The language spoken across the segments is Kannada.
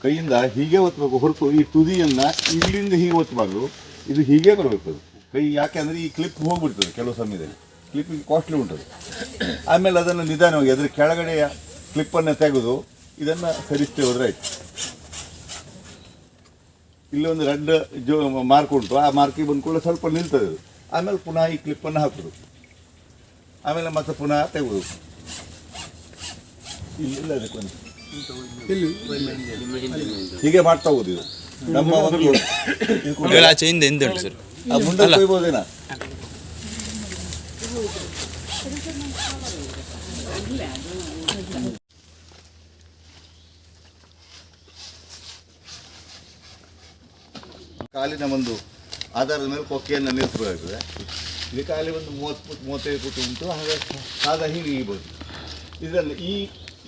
ಕೈಯಿಂದ ಹೀಗೆ ಒತ್ತಬೇಕು ಹೊರತು ಈ ತುದಿಯನ್ನು ಇಲ್ಲಿಂದ ಹೀಗೆ ಒತ್ತಬಾರ್ದು, ಇದು ಹೀಗೆ ಬರಬೇಕು ಅದು ಕೈ. ಯಾಕೆ ಅಂದರೆ ಈ ಕ್ಲಿಪ್ ಹೋಗ್ಬಿಡ್ತದೆ ಕೆಲವು ಸಮಯದಲ್ಲಿ, ಕ್ಲಿಪ್ಪಿಗೆ ಕಾಸ್ಟ್ಲಿ ಉಂಟದು. ಆಮೇಲೆ ಅದನ್ನು ನಿಧಾನವಾಗಿ ಅದರ ಕೆಳಗಡೆಯ ಕ್ಲಿಪ್ಪನ್ನು ತೆಗೆದು ಇದನ್ನು ಸರಿಸ್ತೇ ಹೋದರೆ ಆಯ್ತು. ಇಲ್ಲಿ ಒಂದು ರೆಡ್ ಮಾರ್ಕ್ ಉಂಟು, ಆ ಮಾರ್ಕಿಗೆ ಬಂದ ಕೂಡ ಸ್ವಲ್ಪ ನಿಲ್ತದೆ ಅದು. ಆಮೇಲೆ ಪುನಃ ಈ ಕ್ಲಿಪ್ಪನ್ನು ಹಾಕೋದು, ಆಮೇಲೆ ಮತ್ತೆ ಪುನಃ ತೆಗೆದು ಇಲ್ಲ ಅದಕ್ಕೊಂದು ಹೀಗೆ ಮಾಡ್ತಾ ಹೋಗುದು. ಇದು ನಮ್ಮ ಮುಂದೆ ಕೊಯ್ಬೋದೇನಾ? ಕಾಲಿನ ಒಂದು ಆಧಾರದ ಮೇಲೆ ಕೊಕ್ಕೆಯನ್ನು ನಿಲ್ಲಿಸಬೇಕಾಗ್ತದೆ. ಇದು ಕಾಲಿ ಒಂದು 30 ಫುಟ್ 35 ಫುಟ್ ಉಂಟು, ಹಾಗಾಗಿ ಸಾದಾ ಹೀಗೆ ಹೀಬೋದು. ಇದರಲ್ಲಿ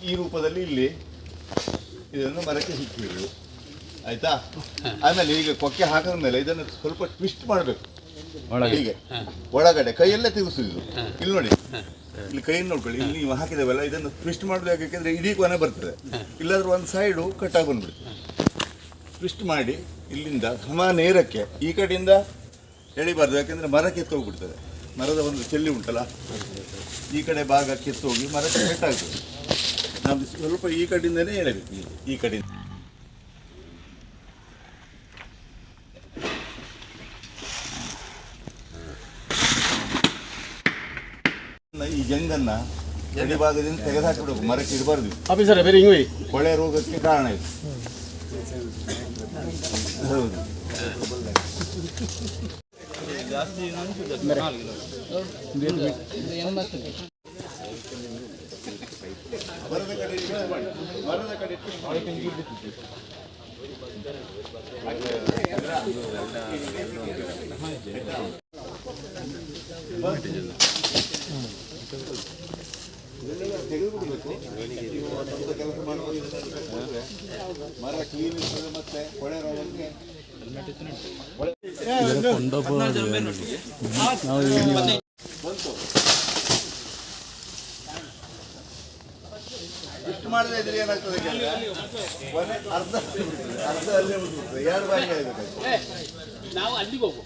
ಈ ರೂಪದಲ್ಲಿ ಇಲ್ಲಿ ಇದನ್ನು ಮರಕ್ಕೆ ಸಿಕ್ಕಿಬಿಡುದು, ಆಯಿತಾ? ಆಮೇಲೆ ಈಗ ಕೊಕ್ಕೆ ಹಾಕಿದ ಮೇಲೆ ಇದನ್ನು ಸ್ವಲ್ಪ ಟ್ವಿಸ್ಟ್ ಮಾಡಬೇಕು ಹೀಗೆ ಒಳಗಡೆ, ಕೈಯಲ್ಲೇ ತಿರುಗಿಸುದು. ಇಲ್ಲಿ ನೋಡಿ, ಇಲ್ಲಿ ಕೈಯನ್ನು ನೋಡ್ಕೊಳ್ಳಿ, ಇಲ್ಲಿ ನೀವು ಹಾಕಿದೇವಲ್ಲ ಇದನ್ನು ಟ್ವಿಸ್ಟ್ ಮಾಡೋದು ಯಾಕೆಂದರೆ ಇಡೀ ಕೊನೆ ಬರ್ತದೆ, ಇಲ್ಲಾಂದ್ರೆ ಒಂದು ಸೈಡು ಕಟ್ಟಾಗಿ ಬಂದ್ಬಿಡುತ್ತೆ. ಟ್ವಿಸ್ಟ್ ಮಾಡಿ ಇಲ್ಲಿಂದ ಸಮ ನೇರಕ್ಕೆ ಈ ಕಡೆಯಿಂದ ಎಳಿಬಾರ್ದು, ಯಾಕೆಂದರೆ ಮರ ಕಿತ್ತೋಗ್ಬಿಡ್ತದೆ. ಮರದ ಒಂದು ಚೆಲ್ಲಿ ಉಂಟಲ್ಲ, ಈ ಕಡೆ ಭಾಗ ಕಿತ್ತೋಗಿ ಮರಕ್ಕೆ ಪೆಟ್ಟಾಗ್ತದೆ. ನಾವು ಸ್ವಲ್ಪ ಈ ಕಡೆಯಿಂದನೇ ಎಳಬೇಕು, ಈ ಕಡೆಯಿಂದ. ಈ ಜಂಗನ್ನು ಎಡಿಭಾಗದಿಂದ ತೆಗೆದುಹಾಕಿಬಿಡಬೇಕು, ಮರಕ್ಕೆ ಇಡಬಾರ್ದು. ಕೊಳೆ ರೋಗಕ್ಕೆ ಕಾರಣ ಇದು. ಹೌದು, ಮರದ ಕಡೆ ತೆಗೆದುಬಿಡಬೇಕು. ಕೆಲಸ ಮಾಡುವಾಗ ಮರ ಕ್ಲೀನ್ ಇರ್ತದೆ, ಮತ್ತೆ ಕೊಳೆ ರೋಗಕ್ಕೆ ಇಷ್ಟು ಮಾಡದೇ ಇದ್ರೆ ಏನಾಗ್ತದೆ? ಅರ್ಧ ಅಲ್ಲೇ ಉಳಿದ್ಬಿಡ್ತದೆ, 2 ಬಾರಿ ಆಗಬೇಕಾಗ್ತದೆ. ನಾವು ಅಲ್ಲಿಗೆ ಹೋಗುವ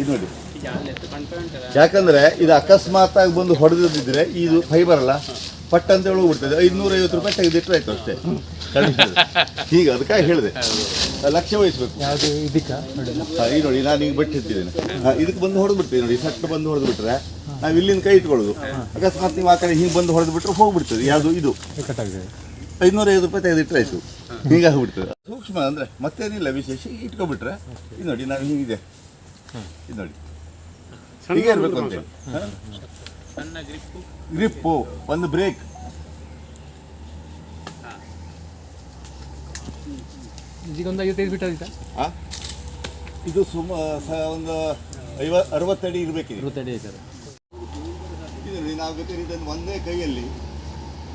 ಇದು ನೋಡಿ. ಯಾಕಂದ್ರೆ ಇದು ಅಕಸ್ಮಾತ್ ಆಗಿ ಬಂದು ಹೊಡೆದಿದ್ರೆ ಇದು ಫೈಬರ್ ಅಲ್ಲ, ಪಟ್ ಅಂತ ಹೋಗ್ಬಿಡ್ತದೆ. 550 ರೂಪಾಯಿ ತೆಗೆದಿಟ್ಟರೆ ಆಯ್ತು ಅಷ್ಟೇ. ಈಗ ಅದಕ್ಕಾಗಿ ಹೇಳಿದೆ ಲಕ್ಷ್ಯ ವಹಿಸ್ಬೇಕು. ಈ ನೋಡಿ, ನಾನು ಈಗ ಬಿಟ್ಟಿರ್ತಿದ್ದೇನೆ, ಇದಕ್ಕೆ ಬಂದು ಹೊಡೆದ್ಬಿಡ್ತೀವಿ ನೋಡಿ, ಸಟ್ಟು ಬಂದು ಹೊಡೆದ್ಬಿಟ್ರೆ ನಾವು ಇಲ್ಲಿಂದ ಕೈ ಇಟ್ಕೊಳ್ಳೋದು. ಅಕಸ್ಮಾತ್ ನೀವು ಆ ಕಡೆ ಹಿಂಗೆ ಬಂದು ಹೊಡೆದ್ಬಿಟ್ರೆ ಹೋಗ್ಬಿಡ್ತದೆ. ಯಾವುದು ಇದು 550 ರೂಪಾಯಿ ತೆಗೆದಿಟ್ಟರೆ ಆಯ್ತು. ಹೀಗಾಗ್ಬಿಡ್ತದೆ. ಸೂಕ್ಷ್ಮ ಅಂದರೆ ಮತ್ತೇನಿಲ್ಲ ವಿಶೇಷ, ಇಟ್ಕೊಬಿಟ್ರೆ ಇದು ನೋಡಿ, ನಾವು ಹೀಗಿದೆ, ಇದು ನೋಡಿ ಹೀಗೆ ಇರಬೇಕು ಅಂತೇಳಿ. ಗ್ರಿಪ್ಪು, ಒಂದು ಬ್ರೇಕ್, ಇದು ಒಂದು 60 ಅಡಿ ಇರಬೇಕಿದೆ. ಇದು ನಾವು ಬೇಕಾದ್ರೆ ಇದನ್ನು ಒಂದೇ ಕೈಯಲ್ಲಿ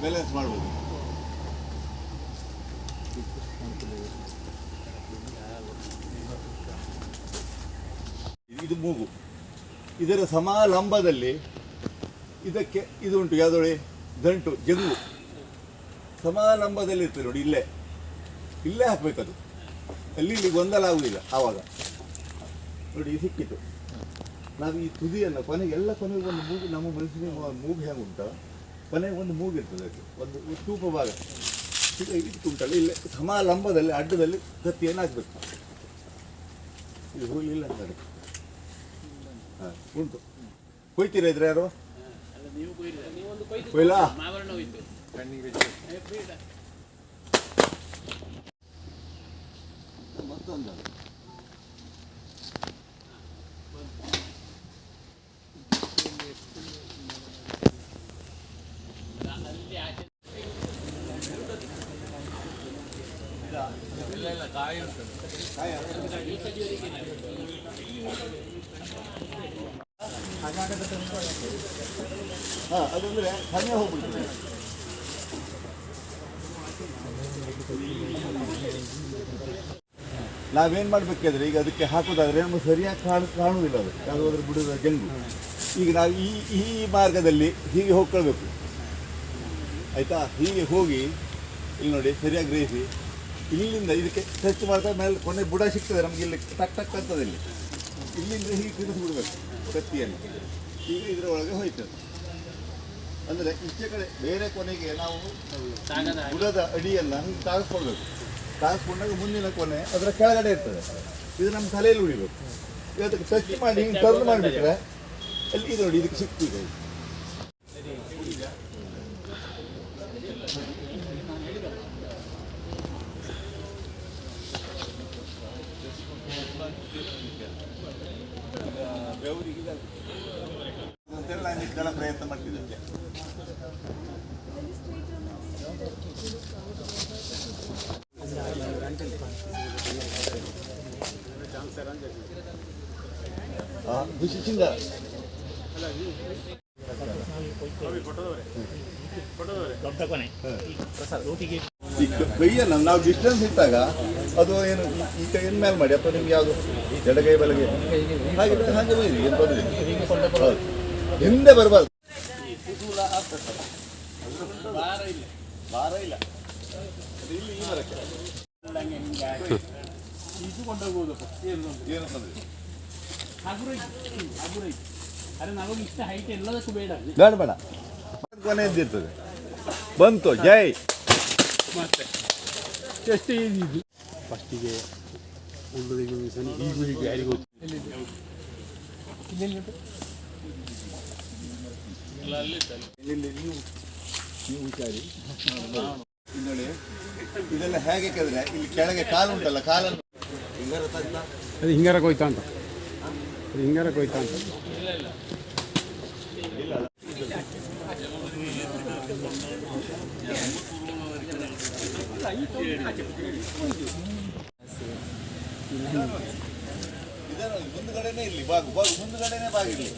ಬ್ಯಾಲೆನ್ಸ್ ಮಾಡ್ಬೋದು. ಇದು ಮೂಗು, ಇದರ ಸಮಾಲಂಬದಲ್ಲಿ ಇದಕ್ಕೆ ಇದು ಉಂಟು, ಯಾವುದೊಳೆ ದಂಟು, ಜಂಗು ಸಮಾಲಂಬದಲ್ಲಿ ಇರ್ತದೆ ನೋಡಿ, ಇಲ್ಲೇ ಹಾಕಬೇಕದು. ಇಲ್ಲಿ ಗೊಂದಲ ಆಗುವುದಿಲ್ಲ. ಆವಾಗ ನೋಡಿ ಸಿಕ್ಕಿತು. ನಾವು ಈ ತುದಿಯನ್ನು ಕೊನೆಗೆ ಒಂದು ಮೂಗು, ನಮ್ಮ ಮನುಷ್ಯನಿಗೆ ಮೂಗು ಹೆಂಗೆ ಉಂಟು, ಕೊನೆಗೆ ಒಂದು ಮೂಗು ಇರ್ತದೆ, ಅದಕ್ಕೆ ಒಂದು ತೂಪ ಭಾಗ ಇಟ್ಟುಂಟಲ್ಲ, ಇಲ್ಲೇ ಸಮಾಲಂಬದಲ್ಲಿ ಅಡ್ಡದಲ್ಲಿ ಕತ್ತಿಯನ್ನು ಹಾಕಬೇಕು. ಇದು ಹೋಗಲಿಲ್ಲ ಅಂತಾರೆ. ಉಂಟು, ಕೊಯ್ತೀರಾ ಇದ್ರೆ ಯಾರು ಕೊಯ್ಲಾ? ಮತ್ತೊಂದು ಅದಂದ್ರೆ ಸಣ್ಣ ಹೋಗ್ಬಿಡ್ತದೆ. ನಾವೇನು ಮಾಡಬೇಕಾದ್ರೆ ಈಗ ಅದಕ್ಕೆ ಹಾಕೋದಾದ್ರೆ ನಮಗೆ ಸರಿಯಾಗಿ ಕಾಣುವುದಿಲ್ಲ ಅದು ಯಾವುದಾದ್ರೂ ಬಿಡೋದ ಜಂಗು. ಈಗ ನಾವು ಈ ಮಾರ್ಗದಲ್ಲಿ ಹೀಗೆ ಹೋಗ್ಕೊಳ್ಬೇಕು ಆಯಿತಾ. ಹೀಗೆ ಹೋಗಿ ಇಲ್ಲಿ ನೋಡಿ ಸರಿಯಾಗಿ ಗ್ರಹಿಸಿ ಇಲ್ಲಿಂದ ಇದಕ್ಕೆ ಟಚ್ ಮಾಡ್ತಾ ಮೇಲೆ ಕೊನೆ ಬುಡ ಸಿಗ್ತದೆ ನಮಗೆ. ಇಲ್ಲಿ ಟಕ್ ಟಕ್ ಅಂತದೆ ಇಲ್ಲಿಂದ ಹೀಗೆ ತಿರುಗಿಸ್ಬಿಡ್ಬೇಕು ಕತ್ತಿಯನ್ನು. ಈಗ ಇದರ ಒಳಗೆ ಹೋಯ್ತದೆ ಅಂದರೆ ಈಚೆ ಕಡೆ ಬೇರೆ ಕೊನೆಗೆ ನಾವು ಬುಡದ ಅಡಿಯನ್ನು ಹೀಗೆ ತಾಗಿಸ್ಕೊಳ್ಬೇಕು. ತಾಗಿಸ್ಕೊಂಡಾಗ ಮುಂದಿನ ಕೊನೆ ಅದರ ಕೆಳಗಡೆ ಇರ್ತದೆ. ಇದು ನಮ್ಮ ತಲೆಯಲ್ಲಿ ಉಳಿಬೇಕು. ಇವತ್ತಿಗೆ ಟಚ್ ಮಾಡಿ ಹಿಂಗೆ ಟರ್ನ್ ಮಾಡಿಬಿಟ್ರೆ ಅಲ್ಲಿ ಇದು ನೋಡಿ ಇದಕ್ಕೆ ಸಿಕ್ತಿದೆ. ಅಂತೇಳಿ ನಾನು ಇದೆಲ್ಲ ಪ್ರಯತ್ನ ಮಾಡ್ತಿದ್ದೆ. ಖುಷಿಯಿಂದ ಕೈಯನ್ನು ನಾವು ಡಿಸ್ಟೆನ್ಸ್ ಇಟ್ಟಾಗ ಅದು ಏನು ಈ ಕೈಯನ್ನು ಮೇಲೆ ಮಾಡಿ ಅಥವಾ ನಿಮ್ಗೆ ಯಾವುದು ಎಡಗೈ ಬಲಗೈ ಹಾಗೆ ಹಾಗೆ ಬೈರಿ ಏನು ತೊಂದರೆ ಹೌದು. ಹಿಂದೆ ಬರಬಾರ್ದು. ಭಾರ ಇಲ್ಲ ಇಲ್ಲಿ ಈ ಮರಕ್ಕೆ ಏನು ತೊಂದರೆ ಬೇಡ ಬೇಡ ಕೊನೆ ಎದ್ದಿರ್ತದೆ. ಬಂತು ಜೈ ಮತ್ತೆ ಎಷ್ಟು ಈಸಿ ಇದು ಫಸ್ಟಿಗೆ ಉಳ್ಳುದು ಈಗ ಯಾರಿಗೂ ನೀವು ಹುಷಾರಿ ನೋಡಿ. ಇದೆಲ್ಲ ಹೇಗೆ ಕೇಳಿದ್ರೆ ಇಲ್ಲಿ ಕೆಳಗೆ ಕಾಲು ಉಂಟಲ್ಲ, ಕಾಲನ್ನು ಹಿಂಗಾರ ತಗ್ಲ ಅದು ಹಿಂಗಾರ ಕೊಯ್ತಾ ಅಂತ, ಅದು ಹಿಂಗಾರ ಕೊಯ್ತಾ ಅಂತ. ಮುಂದುಗಡೆನೆ ಇಲ್ಲಿ ಬಾಗು ಬಾಗು ಮುಂದುಗಡೆನೆ ಬಾಗಿಲಿ.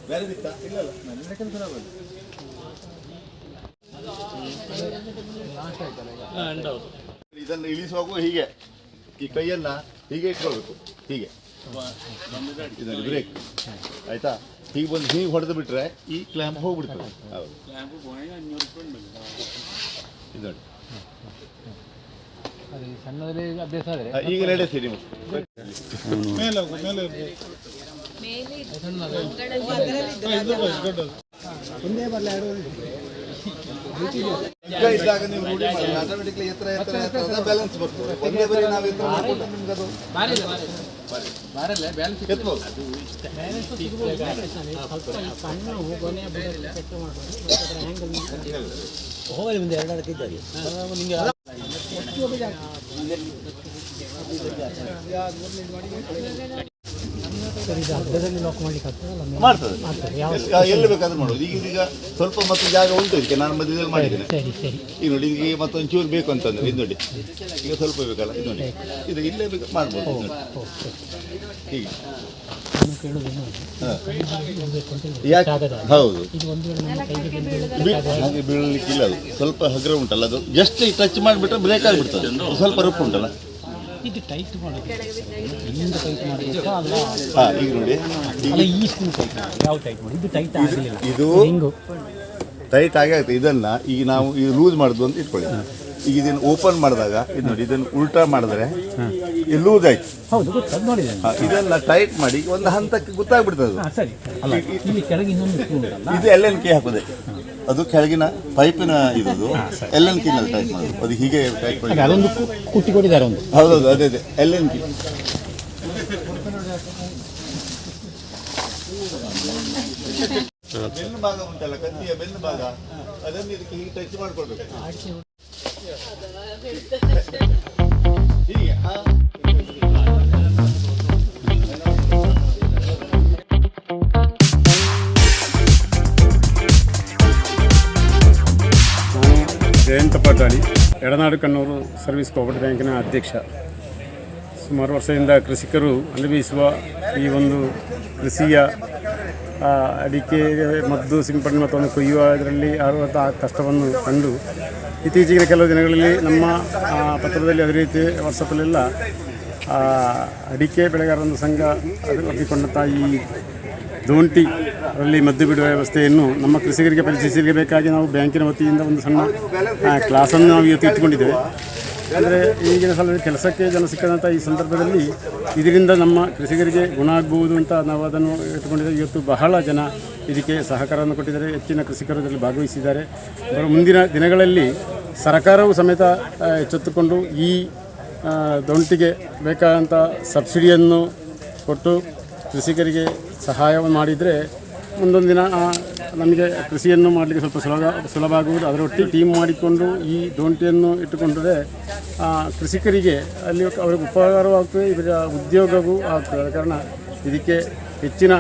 ಬೇರೆ ಬಿತ್ತ ಇಲ್ಲ ನನ್ನ ಕೆಲಸ ಇದನ್ನು ಇಳಿಸುವಾಗ ಹೀಗೆ ಈ ಕೈಯನ್ನ ಹೀಗೆ ಇಟ್ಕೊಳ್ಬೇಕು. ಹೀಗೆ ಇದನ್ನು ಬ್ರೇಕ್ ಆಯ್ತಾ. ಹೀಗೆ ಬಂದು ಹೀಗೆ ಹೊಡೆದು ಬಿಟ್ರೆ ಈ ಕ್ಲ್ಯಾಂಪ್ ಹೋಗ್ಬಿಡ್ತದೆ. ಹೌದು ಇದು ನೋಡಿ ಸಣ್ಣದಲ್ಲಿ ಅಭ್ಯಾಸ ಆದರೆ ಈಗ ನಡೆಸಿ ನೀವು ಇದ್ದಾಗ ನೀವು ರೂಢಿ ಮಾಡಿ ಆಟೋಮೆಟಿಕ್ಲಿ ಎತ್ತರ ಎತ್ತರ ಎತ್ತರ ಬ್ಯಾಲೆನ್ಸ್ ಬರ್ತದೆ. ಒಂದೇ ಬರೀ ನಾವು ಎತ್ತರ ಮಾಡ್ಕೊಂಡ್ರೆ ನಿಮ್ಗೆ ಅದು ಎತ್ಬೋದು. ಹೋಗಲಿ ಮುಂದೆ ಎರಡು ಇದ್ದಾರೆ ಮಾಡ್ತದೆ. ಎಲ್ಲಿ ಬೇಕಾದ್ರೂ ಮಾಡೋದು. ಈಗ ಸ್ವಲ್ಪ ಮತ್ತು ಜಾಗ ಉಂಟು ಇದಕ್ಕೆ, ನಾನು ಮಧ್ಯದಲ್ಲಿ ಮಾಡಿದ್ದೇನೆ. ಈಗ ನೋಡಿ ಈಗ ಮತ್ತೊಂದು ಚೂರು ಬೇಕು ಅಂತಂದ್ರೆ ಇದು ನೋಡಿ ಈಗ ಸ್ವಲ್ಪ ಬೇಕಲ್ಲ, ಇದು ನೋಡಿ ಇದು ಇಲ್ಲೇ ಬೇಕು ಮಾಡ್ಬೋದು. ಹೀಗೆ ಹೌದು ಹಾಗೆ ಬೀಳಲಿಕ್ಕಿಲ್ಲ. ಅದು ಸ್ವಲ್ಪ ಹಗುರ ಉಂಟಲ್ಲ, ಅದು ಜಸ್ಟ್ ಟಚ್ ಮಾಡಿಬಿಟ್ರೆ ಬ್ರೇಕ್ ಆಗಿಬಿಡ್ತದೆ. ಸ್ವಲ್ಪ ರಫ್ ಉಂಟಲ್ಲ. ಇದು ಟೈಟ್ ಮಾಡೋದು ಈಗ ನೋಡಿ ಯಾವ ಟೈಟ್ ಮಾಡಿ ಇದು ಟೈಟ್ ಆಗಲಿಲ್ಲ. ಇದು ಟೈಟ್ ಆಗೇ ಆಗುತ್ತೆ. ಇದನ್ನ ಈಗ ನಾವು ಈಗ ಲೂಸ್ ಮಾಡೋದು ಅಂತ ಇಟ್ಕೊಳ್ಳಿ. ಈಗ ಇದನ್ನು ಓಪನ್ ಮಾಡಿದಾಗ ಇದು ನೋಡಿ ಇದನ್ನು ಉಲ್ಟಾ ಮಾಡಿದ್ರೆ ಇದು ಲೂಸ್ ಆಯ್ತು. ಹೌದು ಗೊತ್ತಾಗ ನೋಡಿದೆ. ಇದನ್ನ ಟೈಟ್ ಮಾಡಿ ಒಂದು ಹಂತಕ್ಕೆ ಗೊತ್ತಾಗ್ಬಿಡ್ತದೆ. ಸರಿ ಅಲ್ಲ ಇಲ್ಲಿ ಕೆಳಗೆ ಇನ್ನೊಂದು ಇದು LN ಕೀ ಹಾಕೋದೆ. ಅದು ಕೆಳಗಿನ ಪೈಪಿನ ಇದು LN ಕೀ ಟೈಟ್ ಮಾಡೋದು. ಅದು ಹೀಗೆ ಟೈಟ್ ಮಾಡಿ ಅದೊಂದು ಕುಟ್ಟಿ ಕೊಟ್ಟಿದ್ದಾರೆ ಒಂದು. ಹೌದೌದು ಅದೇ ಅದೇ LN ಕೀ. ಬೆನ್ನು ಭಾಗ ಉಂಟಲ್ಲ, ಕತ್ತಿಯ ಬೆನ್ನು ಭಾಗ, ಅದನ್ನು ಇದಕ್ಕೆ ಹೀಗೆ ಟಚ್ ಮಾಡ್ಕೊಳ್ಬೇಕು. ಹೀಗೆ ಮುದಾಳಿ, ಎಡನಾಡು ಕಣ್ಣೂರು ಸರ್ವಿಸ್ ಕೋಆಪರೇಟಿವ್ ಬ್ಯಾಂಕಿನ ಅಧ್ಯಕ್ಷ. ಸುಮಾರು ವರ್ಷದಿಂದ ಕೃಷಿಕರು ಅನುಭವಿಸುವ ಈ ಒಂದು ಕೃಷಿಯ ಅಡಿಕೆ ಮದ್ದು ಸಿಂಪಡಣೆ ಮತ್ತು ಒಂದು ಕೊಯ್ಯುವ ಇದರಲ್ಲಿ ಆಗುವಂಥ ಕಷ್ಟವನ್ನು ಕಂಡು ಇತ್ತೀಚಿನ ಕೆಲವು ದಿನಗಳಲ್ಲಿ ನಮ್ಮ ಪತ್ರದಲ್ಲಿ ಅದೇ ರೀತಿ ವಾಟ್ಸಪ್ಪಲ್ಲೆಲ್ಲ ಅಡಿಕೆ ಬೆಳೆಗಾರರ ಸಂಘ ಅಪ್ಪಿಕೊಂಡಂಥ ಈ ದೋಂಟಿ ಅದರಲ್ಲಿ ಮದ್ದು ಬಿಡುವ ವ್ಯವಸ್ಥೆಯನ್ನು ನಮ್ಮ ಕೃಷಿಕರಿಗೆ ಪರಿಚಯಿಸಬೇಕಾಗಿ ನಾವು ಬ್ಯಾಂಕಿನ ವತಿಯಿಂದ ಒಂದು ಸಣ್ಣ ಕ್ಲಾಸನ್ನು ನಾವು ಇವತ್ತು ಇಟ್ಟುಕೊಂಡಿದ್ದೇವೆ. ಅಂದರೆ ಈಗಿನ ಸಲ ಕೆಲಸಕ್ಕೆ ಜನ ಸಿಕ್ಕದಂಥ ಈ ಸಂದರ್ಭದಲ್ಲಿ ಇದರಿಂದ ನಮ್ಮ ಕೃಷಿಕರಿಗೆ ಗುಣ ಆಗ್ಬೋದು ಅಂತ ನಾವು ಅದನ್ನು ಇಟ್ಟುಕೊಂಡಿದ್ದೇವೆ. ಇವತ್ತು ಬಹಳ ಜನ ಇದಕ್ಕೆ ಸಹಕಾರವನ್ನು ಕೊಟ್ಟಿದ್ದಾರೆ, ಹೆಚ್ಚಿನ ಕೃಷಿಕರು ಇದರಲ್ಲಿ ಭಾಗವಹಿಸಿದ್ದಾರೆ. ಮುಂದಿನ ದಿನಗಳಲ್ಲಿ ಸರ್ಕಾರವು ಸಮೇತ ಎಚ್ಚೆತ್ತುಕೊಂಡು ಈ ದೊಂಟಿಗೆ ಬೇಕಾದಂಥ ಸಬ್ಸಿಡಿಯನ್ನು ಕೊಟ್ಟು ಕೃಷಿಕರಿಗೆ ಸಹಾಯವನ್ನು ಮಾಡಿದರೆ ಮುಂದೊಂದು ದಿನ ನಮಗೆ ಕೃಷಿಯನ್ನು ಮಾಡಲಿಕ್ಕೆ ಸ್ವಲ್ಪ ಸುಲಭ ಆಗುವುದು. ಅದರೊಟ್ಟಿಗೆ ಟೀಮ್ ಮಾಡಿಕೊಂಡು ಈ ದೋಂಟಿಯನ್ನು ಇಟ್ಟುಕೊಂಡರೆ ಕೃಷಿಕರಿಗೆ ಅಲ್ಲಿ ಅವ್ರಿಗೆ ಉಪಕಾರವಾಗ್ತದೆ, ಇದರ ಉದ್ಯೋಗವೂ ಆಗ್ತದೆ. ಕಾರಣ ಇದಕ್ಕೆ ಹೆಚ್ಚಿನ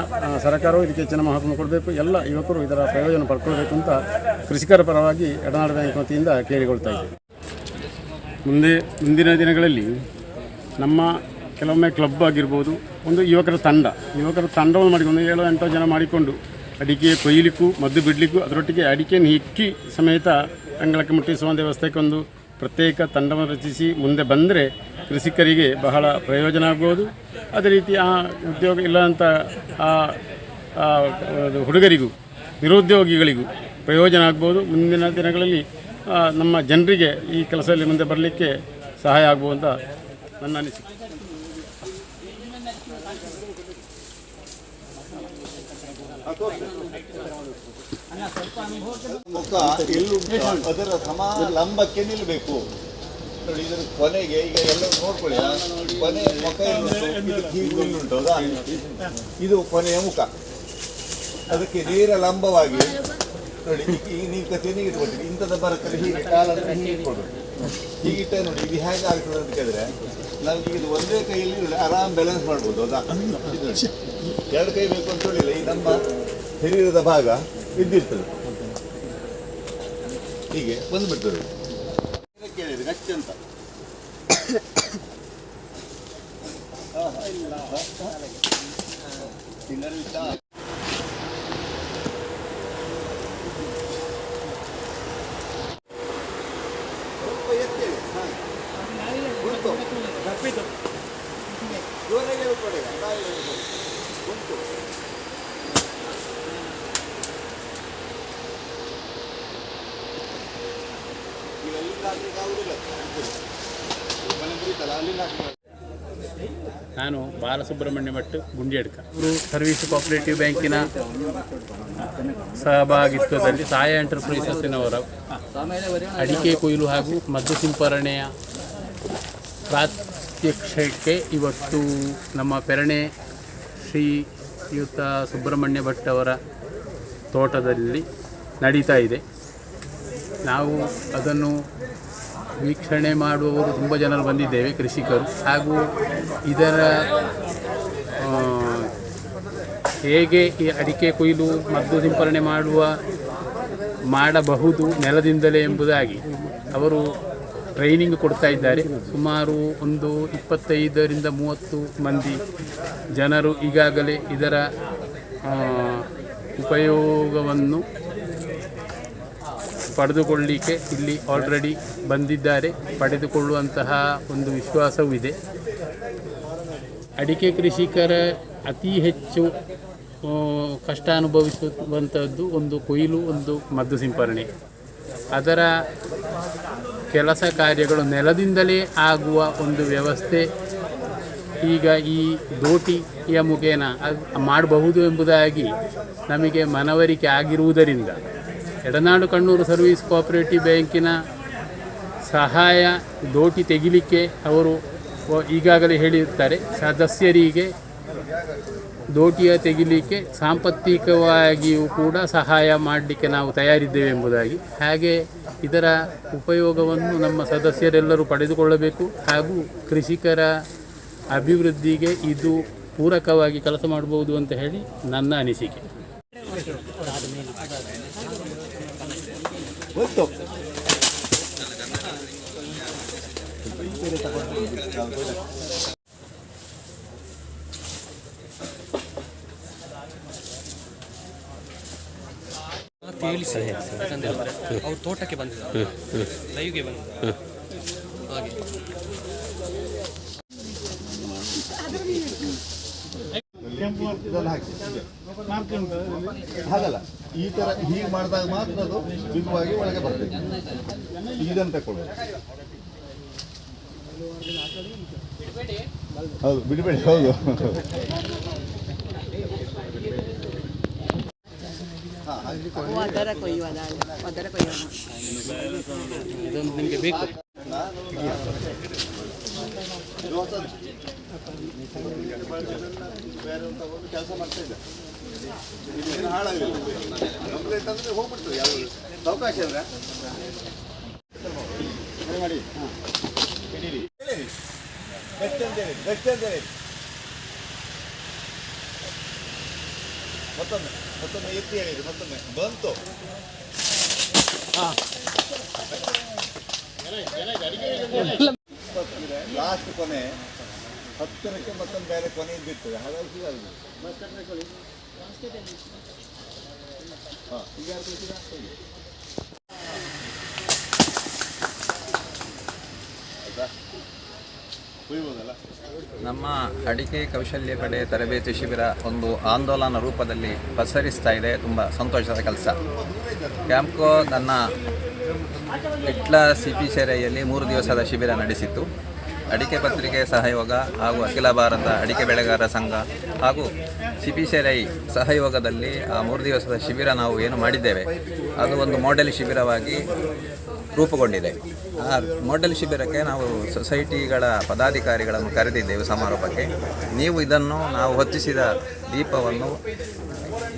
ಸರ್ಕಾರವು ಇದಕ್ಕೆ ಹೆಚ್ಚಿನ ಮಹತ್ವವನ್ನು ಕೊಡಬೇಕು, ಎಲ್ಲ ಯುವಕರು ಇದರ ಪ್ರಯೋಜನ ಪಡ್ಕೊಳ್ಬೇಕು ಅಂತ ಕೃಷಿಕರ ಪರವಾಗಿ ಎಡನಾಡು ಬ್ಯಾಂಕ್ ವತಿಯಿಂದ ಕೇಳಿಕೊಳ್ತಾ ಇದ್ದೇವೆ. ಮುಂದಿನ ದಿನಗಳಲ್ಲಿ ನಮ್ಮ ಕೆಲವೊಮ್ಮೆ ಕ್ಲಬ್ ಆಗಿರ್ಬೋದು, ಒಂದು ಯುವಕರ ತಂಡವನ್ನು ಮಾಡಿಕೊಂಡು 7-8 ಜನ ಮಾಡಿಕೊಂಡು ಅಡಿಕೆ ಕೊಯ್ಯಲಿಕ್ಕೂ ಮದ್ದು ಬಿಡಲಿಕ್ಕೂ ಅದರೊಟ್ಟಿಗೆ ಅಡಿಕೆಯನ್ನು ಹಿಕ್ಕಿ ಸಮೇತ ಅಂಗಳಕ್ಕೆ ಮುಟ್ಟಿಸುವ ವ್ಯವಸ್ಥೆಗೆ ಒಂದು ಪ್ರತ್ಯೇಕ ತಂಡವನ್ನು ರಚಿಸಿ ಮುಂದೆ ಬಂದರೆ ಕೃಷಿಕರಿಗೆ ಬಹಳ ಪ್ರಯೋಜನ ಆಗ್ಬೋದು. ಅದೇ ರೀತಿ ಆ ಉದ್ಯೋಗ ಇಲ್ಲದಂಥ ಹುಡುಗರಿಗೂ ನಿರುದ್ಯೋಗಿಗಳಿಗೂ ಪ್ರಯೋಜನ ಆಗ್ಬೋದು. ಮುಂದಿನ ದಿನಗಳಲ್ಲಿ ನಮ್ಮ ಜನರಿಗೆ ಈ ಕೆಲಸದಲ್ಲಿ ಮುಂದೆ ಬರಲಿಕ್ಕೆ ಸಹಾಯ ಆಗ್ಬೋದು ಅಂತ ನನ್ನ ಅನಿಸಿಕೆ. ಮುಖ ಎಲ್ಲುಂಟು ಅದರ ಲಂಬಕ್ಕೆ ನಿಲ್ಲಬೇಕು ನೋಡಿ. ಇದರ ಕೊನೆಗೆ ಈಗ ಎಲ್ಲ ನೋಡ್ಕೊಳ್ಳಿ, ಕೊನೆ ಮುಖ ಎಲ್ಲುಂಟು ಹೌದಾ, ಇದು ಕೊನೆಯ ಮುಖ. ಅದಕ್ಕೆ ನೇರ ಲಂಬವಾಗಿ ನೋಡಿ, ಈಗ ನೀವು ಕಥೆನಿಗೆ ಇಟ್ಕೊಳ್ತೀರಿ, ಇಂಥದ್ದು ಬರಕ್ಕೆ ಹೀಗೆ ಕಾಲನ್ನು ಹೀಗೆ ಇಟ್ಕೊಳ್ಬೇಕು. ಹೀಗಿಟ್ಟೆ ನೋಡಿ ಇದು ಹೇಗೆ ಆಗ್ತದೆ ಅಂತ ಕೇಳಿದ್ರೆ ನಮ್ಗೆ ಇದು ಒಂದೇ ಕೈಯಲ್ಲಿ ಆರಾಮ್ ಬ್ಯಾಲೆನ್ಸ್ ಮಾಡ್ಬೋದು ಹೌದಾ. ಎರಡು ಕೈ ಬೇಕು ಅಂತ ಹೇಳಿಲ್ಲ, ಈ ನಮ್ಮ ಶರೀರದ ಭಾಗ ಇದ್ದಿರ್ತದೆ, ಹೀಗೆ ಬಂದ್ಬಿಡ್ತದೆ. ಕೇಳಿದ್ರಿ ನಚ್ಚಂತ ನಾನು ಬಾಲಸುಬ್ರಹ್ಮಣ್ಯ ಭಟ್ ಗುಂಡ್ಯಡ್ಕ. ಸರ್ವಿಸ್ ಕೋಆಪರೇಟಿವ್ ಬ್ಯಾಂಕಿನ ಸಹಭಾಗಿತ್ವದಲ್ಲಿ ಸಹಾಯ ಎಂಟರ್ಪ್ರೈಸಸ್ಸಿನವರ ಅಡಿಕೆ ಕೊಯ್ಲು ಹಾಗೂ ಮದ್ದು ಸಿಂಪರಣೆಯ ಪ್ರಾತ್ಯಕ್ಷಿಕೆ ಇವತ್ತು ನಮ್ಮ ಪೆರಣೆ ಶ್ರೀಯುತ ಸುಬ್ರಹ್ಮಣ್ಯ ಭಟ್ ಅವರ ತೋಟದಲ್ಲಿ ನಡೀತಾ ಇದೆ. ನಾವು ಅದನ್ನು ವೀಕ್ಷಣೆ ಮಾಡುವವರು ತುಂಬ ಜನರು ಬಂದಿದ್ದೇವೆ, ಕೃಷಿಕರು. ಹಾಗೂ ಇದರ ಹೇಗೆ ಈ ಅಡಿಕೆ ಕೊಯ್ಲು ಮದ್ದು ಸಿಂಪರಣೆ ಮಾಡಬಹುದು ನೆಲದಿಂದಲೇ ಎಂಬುದಾಗಿ ಅವರು ಟ್ರೈನಿಂಗ್ ಕೊಡ್ತಾ ಇದ್ದಾರೆ. ಸುಮಾರು ಒಂದು 25-30 ಮಂದಿ ಜನರು ಈಗಾಗಲೇ ಇದರ ಉಪಯೋಗವನ್ನು ಪಡೆದುಕೊಳ್ಳಲಿಕ್ಕೆ ಇಲ್ಲಿ ಆಲ್ರೆಡಿ ಬಂದಿದ್ದಾರೆ, ಪಡೆದುಕೊಳ್ಳುವಂತಹ ಒಂದು ವಿಶ್ವಾಸವೂ ಇದೆ. ಅಡಿಕೆ ಕೃಷಿಕರ ಅತಿ ಹೆಚ್ಚು ಕಷ್ಟ ಅನುಭವಿಸುವಂಥದ್ದು ಒಂದು ಕೊಯ್ಲು, ಒಂದು ಮದ್ದು ಸಿಂಪರಣೆ. ಅದರ ಕೆಲಸ ಕಾರ್ಯಗಳು ನೆಲದಿಂದಲೇ ಆಗುವ ಒಂದು ವ್ಯವಸ್ಥೆ ಈಗ ಈ ದೋಟಿಯ ಮುಖೇನ ಮಾಡಬಹುದು ಎಂಬುದಾಗಿ ನಮಗೆ ಮನವರಿಕೆ ಆಗಿರುವುದರಿಂದ ಎಡನಾಡು ಕಣ್ಣೂರು ಸರ್ವಿಸ್ ಕೋಆಪರೇಟಿವ್ ಬ್ಯಾಂಕಿನ ಸಹಾಯ ದೋಟಿ ತೆಗಿಲಿಕ್ಕೆ ಅವರು ಈಗಾಗಲೇ ಹೇಳಿರ್ತಾರೆ. ಸದಸ್ಯರಿಗೆ ದೋಟಿಯ ತೆಗಿಲಿಕ್ಕೆ ಸಾಂಪತ್ತಿಕವಾಗಿಯೂ ಕೂಡ ಸಹಾಯ ಮಾಡಲಿಕ್ಕೆ ನಾವು ತಯಾರಿದ್ದೇವೆ ಎಂಬುದಾಗಿ. ಹಾಗೆ ಇದರ ಉಪಯೋಗವನ್ನು ನಮ್ಮ ಸದಸ್ಯರೆಲ್ಲರೂ ಪಡೆದುಕೊಳ್ಳಬೇಕು ಹಾಗೂ ಕೃಷಿಕರ ಅಭಿವೃದ್ಧಿಗೆ ಇದು ಪೂರಕವಾಗಿ ಕೆಲಸ ಮಾಡಬಹುದು ಅಂತ ಹೇಳಿ ನನ್ನ ಅನಿಸಿಕೆ. ಗೊತ್ತು ಹೇಳಿ ಸರ್ ಯಾಕಂದ್ರೆ ಅವ್ರು ತೋಟಕ್ಕೆ ಬಂದಿದ್ದಾರೆ ಲೈವ್ಗೆ ಬಂದಿದ್ದಾರೆ ಹಾಗೆ ಇದನ್ನು ಹಾಕಿ ಹಾಗಲ್ಲ, ಈ ಥರ ಹೀಗೆ ಮಾಡಿದಾಗ ಮಾತ್ರ ಅದು ಬಿಗುವಾಗಿ ಒಳಗೆ ಬರ್ತದೆ. ಇದನ್ನು ತಗೊಳ್ಳಿ. ಹೌದು, ಬಿಡಬೇಡಿ. ಹೌದು, ಇದೊಂದು ನಿಮಗೆ ಬೇಕು. ಬೇರೆ ಒಂದು ಕೆಲಸ ಮಾಡ್ತಾ ಇದ್ದೆ, ಏನು ಹಾಳಾಗಲಿಲ್ಲ. ಕಂಪ್ಲೇಂಟ್ ಅಂದರೆ ಹೋಗ್ಬಿಡ್ತದೆ. ಯಾವುದು ಅವಕಾಶ ಅಂದರೆ ಮಾಡಿ ಹಿಡೀರಿ. ಬೆಚ್ಚಂದೇಳಿ ಮತ್ತೊಮ್ಮೆ ಎತ್ತಿ ಹೇಳಿದ್ರು. ಮತ್ತೊಮ್ಮೆ ಬಂತು. ಲಾಸ್ಟ್ ಕೊನೆ 10ಕ್ಕೆ ಮತ್ತೊಂದು ಬೇರೆ ಕೊನೆ ಇದ್ದಿರ್ತದೆ. ಹಾಗಾಗಿ ಸಿಗಲ್ಲ. ಹಾಂ, ಈಗ ಯಾರು ಕೊಡ್ತೀರಾ? ಆಯ್ತಾ, ಕುಯ್ಬೋದಲ್ಲ. ನಮ್ಮ ಅಡಿಕೆ ಕೌಶಲ್ಯ ಪಡೆ ತರಬೇತಿ ಶಿಬಿರ ಒಂದು ಆಂದೋಲನ ರೂಪದಲ್ಲಿ ಪಸರಿಸ್ತಾ ಇದೆ. ತುಂಬ ಸಂತೋಷದ ಕೆಲಸ. ಕ್ಯಾಂಪ್ಕೋ ತನ್ನ ಇಟ್ಲ ಸಿಪಿ ಸೆರೆಯಲ್ಲಿ 3 ದಿವಸದ ಶಿಬಿರ ನಡೆಸಿತ್ತು. ಅಡಿಕೆ ಪತ್ರಿಕೆ ಸಹಯೋಗ ಹಾಗೂ ಅಖಿಲ ಭಾರತ ಅಡಿಕೆ ಬೆಳೆಗಾರರ ಸಂಘ ಹಾಗೂ ಸಿಪಿ ಸೆರೈ ಸಹಯೋಗದಲ್ಲಿ ಆ 3 ದಿವಸದ ಶಿಬಿರ ನಾವು ಏನು ಮಾಡಿದ್ದೇವೆ ಅದು ಒಂದು ಮಾಡೆಲ್ ಶಿಬಿರವಾಗಿ ರೂಪುಗೊಂಡಿದೆ. ಆ ಮಾಡೆಲ್ ಶಿಬಿರಕ್ಕೆ ನಾವು ಸೊಸೈಟಿಗಳ ಪದಾಧಿಕಾರಿಗಳನ್ನು ಕರೆದಿದ್ದೇವೆ ಸಮಾರೋಪಕ್ಕೆ. ನೀವು ಇದನ್ನು ನಾವು ಹೊತ್ತಿಸಿದ ದೀಪವನ್ನು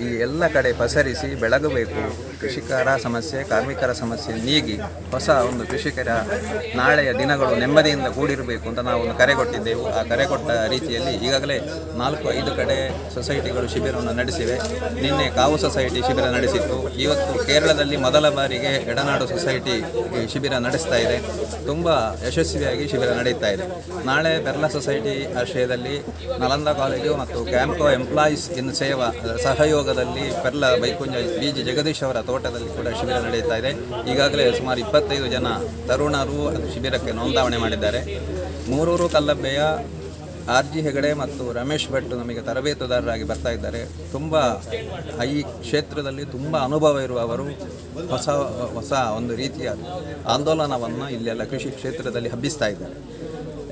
ಈ ಎಲ್ಲ ಕಡೆ ಪಸರಿಸಿ ಬೆಳಗಬೇಕು. ಕೃಷಿಕರ ಸಮಸ್ಯೆ, ಕಾರ್ಮಿಕರ ಸಮಸ್ಯೆ ನೀಗಿ ಹೊಸ ಒಂದು ಕೃಷಿಕರ ನಾಳೆಯ ದಿನಗಳು ನೆಮ್ಮದಿಯಿಂದ ಕೂಡಿರಬೇಕು ಅಂತ ನಾವು ಒಂದು ಕರೆ ಕೊಟ್ಟಿದ್ದೆವು. ಆ ಕರೆ ಕೊಟ್ಟ ರೀತಿಯಲ್ಲಿ ಈಗಾಗಲೇ 4-5 ಕಡೆ ಸೊಸೈಟಿಗಳು ಶಿಬಿರವನ್ನು ನಡೆಸಿವೆ. ನಿನ್ನೆ ಕಾವು ಸೊಸೈಟಿ ಶಿಬಿರ ನಡೆಸಿತ್ತು. ಇವತ್ತು ಕೇರಳದಲ್ಲಿ ಮೊದಲ ಬಾರಿಗೆ ಎಡನಾಡು ಸೊಸೈಟಿ ಶಿಬಿರ ನಡೆಸ್ತಾ ಇದೆ. ತುಂಬ ಯಶಸ್ವಿಯಾಗಿ ಶಿಬಿರ ನಡೀತಾ ಇದೆ. ನಾಳೆ ಬೆರ್ಲಾ ಸೊಸೈಟಿ ಆಶ್ರಯದಲ್ಲಿ ನಲಂದ ಕಾಲೇಜು ಮತ್ತು ಕ್ಯಾಂಪ್ಕೋ ಎಂಪ್ಲಾಯೀಸ್ ಇನ್ ಸೇವಾ ಸಹಯೋಗದಲ್ಲಿ ಪೆರ್ಲಾ ಬೈಕುಂಜ ಬಿ.ಜಿ. ಜಗದೀಶ್ ಅವರ ತೋಟದಲ್ಲಿ ಕೂಡ ಶಿಬಿರ ನಡೆಯುತ್ತಾ ಇದೆ. ಈಗಾಗಲೇ ಸುಮಾರು 25 ಜನ ತರುಣರು ಶಿಬಿರಕ್ಕೆ ನೋಂದಾವಣೆ ಮಾಡಿದ್ದಾರೆ. ಮೂರೂರು ಕಲ್ಲಬ್ಬೆಯ ಆರ್.ಜಿ. ಹೆಗಡೆ ಮತ್ತು ರಮೇಶ್ ಭಟ್ ನಮಗೆ ತರಬೇತುದಾರರಾಗಿ ಬರ್ತಾ ಇದ್ದಾರೆ. ತುಂಬ ಈ ಕ್ಷೇತ್ರದಲ್ಲಿ ತುಂಬ ಅನುಭವ ಇರುವವರು ಹೊಸ ಒಂದು ರೀತಿಯ ಆಂದೋಲನವನ್ನು ಇಲ್ಲೆಲ್ಲ ಕೃಷಿ ಕ್ಷೇತ್ರದಲ್ಲಿ ಹಬ್ಬಿಸ್ತಾ ಇದ್ದಾರೆ.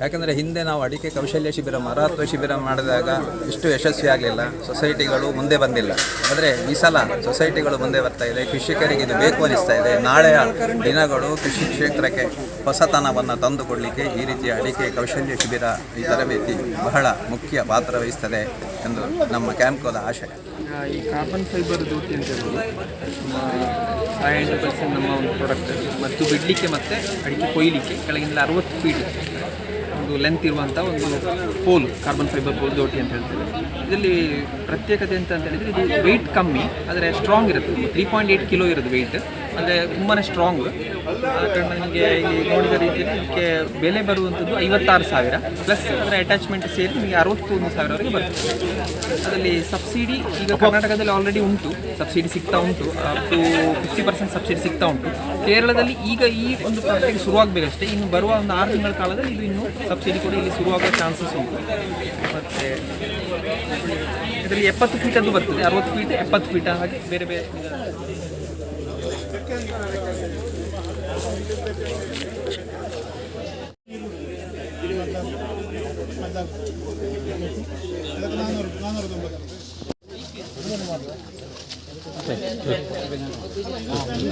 ಯಾಕೆಂದರೆ ಹಿಂದೆ ನಾವು ಅಡಿಕೆ ಕೌಶಲ್ಯ ಶಿಬಿರ, ಮರಾತ್ವ ಶಿಬಿರ ಮಾಡಿದಾಗ ಇಷ್ಟು ಯಶಸ್ವಿ ಆಗಲಿಲ್ಲ. ಸೊಸೈಟಿಗಳು ಮುಂದೆ ಬಂದಿಲ್ಲ. ಆದರೆ ಈ ಸಲ ಸೊಸೈಟಿಗಳು ಮುಂದೆ ಬರ್ತಾ ಇದೆ. ಕೃಷಿಕರಿಗೆ ಇದು ಬೇಕು ಅನಿಸ್ತಾ ಇದೆ. ನಾಳೆಯ ದಿನಗಳು ಕೃಷಿ ಕ್ಷೇತ್ರಕ್ಕೆ ಹೊಸತನವನ್ನು ತಂದುಕೊಡಲಿಕ್ಕೆ ಈ ರೀತಿಯ ಅಡಿಕೆ ಕೌಶಲ್ಯ ಶಿಬಿರ, ಈ ತರಬೇತಿ ಬಹಳ ಮುಖ್ಯ ಪಾತ್ರ ವಹಿಸ್ತದೆ ಎಂದು ನಮ್ಮ ಕ್ಯಾಂಪ್ಕೋದ ಆಶಯ. ಈ ಕಾರ್ಬನ್ ಫೈಬರ್ ದೋಟಿ ಅಂತ ಹೇಳೋದು 5% ನಮ್ಮ ಒಂದು ಪ್ರಾಡಕ್ಟ್ ಮತ್ತು ಬಿಡಲಿಕ್ಕೆ ಮತ್ತು ಅಡಿಕೆ ಕೊಯ್ಲಿಕ್ಕೆ ಕೆಳಗಿಂದ 60 ಫೀಟ್ ಒಂದು ಲೆಂತ್ ಇರುವಂಥ ಒಂದು ಪೋಲ್, ಕಾರ್ಬನ್ ಫೈಬರ್ ಪೋಲ್ ದೋಟಿ ಅಂತ ಹೇಳ್ತೇವೆ. ಇದರಲ್ಲಿ ಪ್ರತ್ಯೇಕತೆ ಅಂತ ಹೇಳಿದರೆ ಇದು ವೆಯ್ಟ್ ಕಮ್ಮಿ, ಆದರೆ ಸ್ಟ್ರಾಂಗ್ ಇರುತ್ತೆ. 3.8 ಕಿಲೋ ಇರೋದು ವೆಯ್ಟ್, ಅಂದರೆ ತುಂಬಾ ಸ್ಟ್ರಾಂಗ್. ಆ ಕಾರಣ ನಿಮಗೆ ಇಲ್ಲಿ ನೋಡಿದ ರೀತಿಯಲ್ಲಿ ಇದಕ್ಕೆ ಬೆಲೆ ಬರುವಂಥದ್ದು 56,000 ಪ್ಲಸ್ ಅದರ ಅಟ್ಯಾಚ್ಮೆಂಟ್ ಸೇರಿ ನಿಮಗೆ 61,000ವರೆಗೆ ಬರ್ತದೆ. ಅದರಲ್ಲಿ ಸಬ್ಸಿಡಿ ಈಗ ಕರ್ನಾಟಕದಲ್ಲಿ ಆಲ್ರೆಡಿ ಉಂಟು, ಸಬ್ಸಿಡಿ ಸಿಗ್ತಾ ಉಂಟು. ಅಪ್ ಟು 50% ಸಬ್ಸಿಡಿ ಸಿಗ್ತಾ ಉಂಟು. ಕೇರಳದಲ್ಲಿ ಈಗ ಈ ಒಂದು ಪ್ರಾಜೆಕ್ಟ್ ಶುರುವಾಗಬೇಕಷ್ಟೇ. ಇನ್ನು ಬರುವ ಒಂದು 6 ತಿಂಗಳ ಕಾಲದಲ್ಲಿ ಇದು ಇನ್ನೂ ಸಬ್ಸಿಡಿ ಕೂಡ ಇಲ್ಲಿ ಶುರುವಾಗುವ ಚಾನ್ಸಸ್ ಉಂಟು. ಮತ್ತು ಇದರಲ್ಲಿ 70 ಫೀಟದ್ದು ಬರ್ತದೆ, 60 ಫೀಟ್, 70 ಫೀಟ್ ಹಾಗೆ ಬೇರೆ ಬೇರೆ.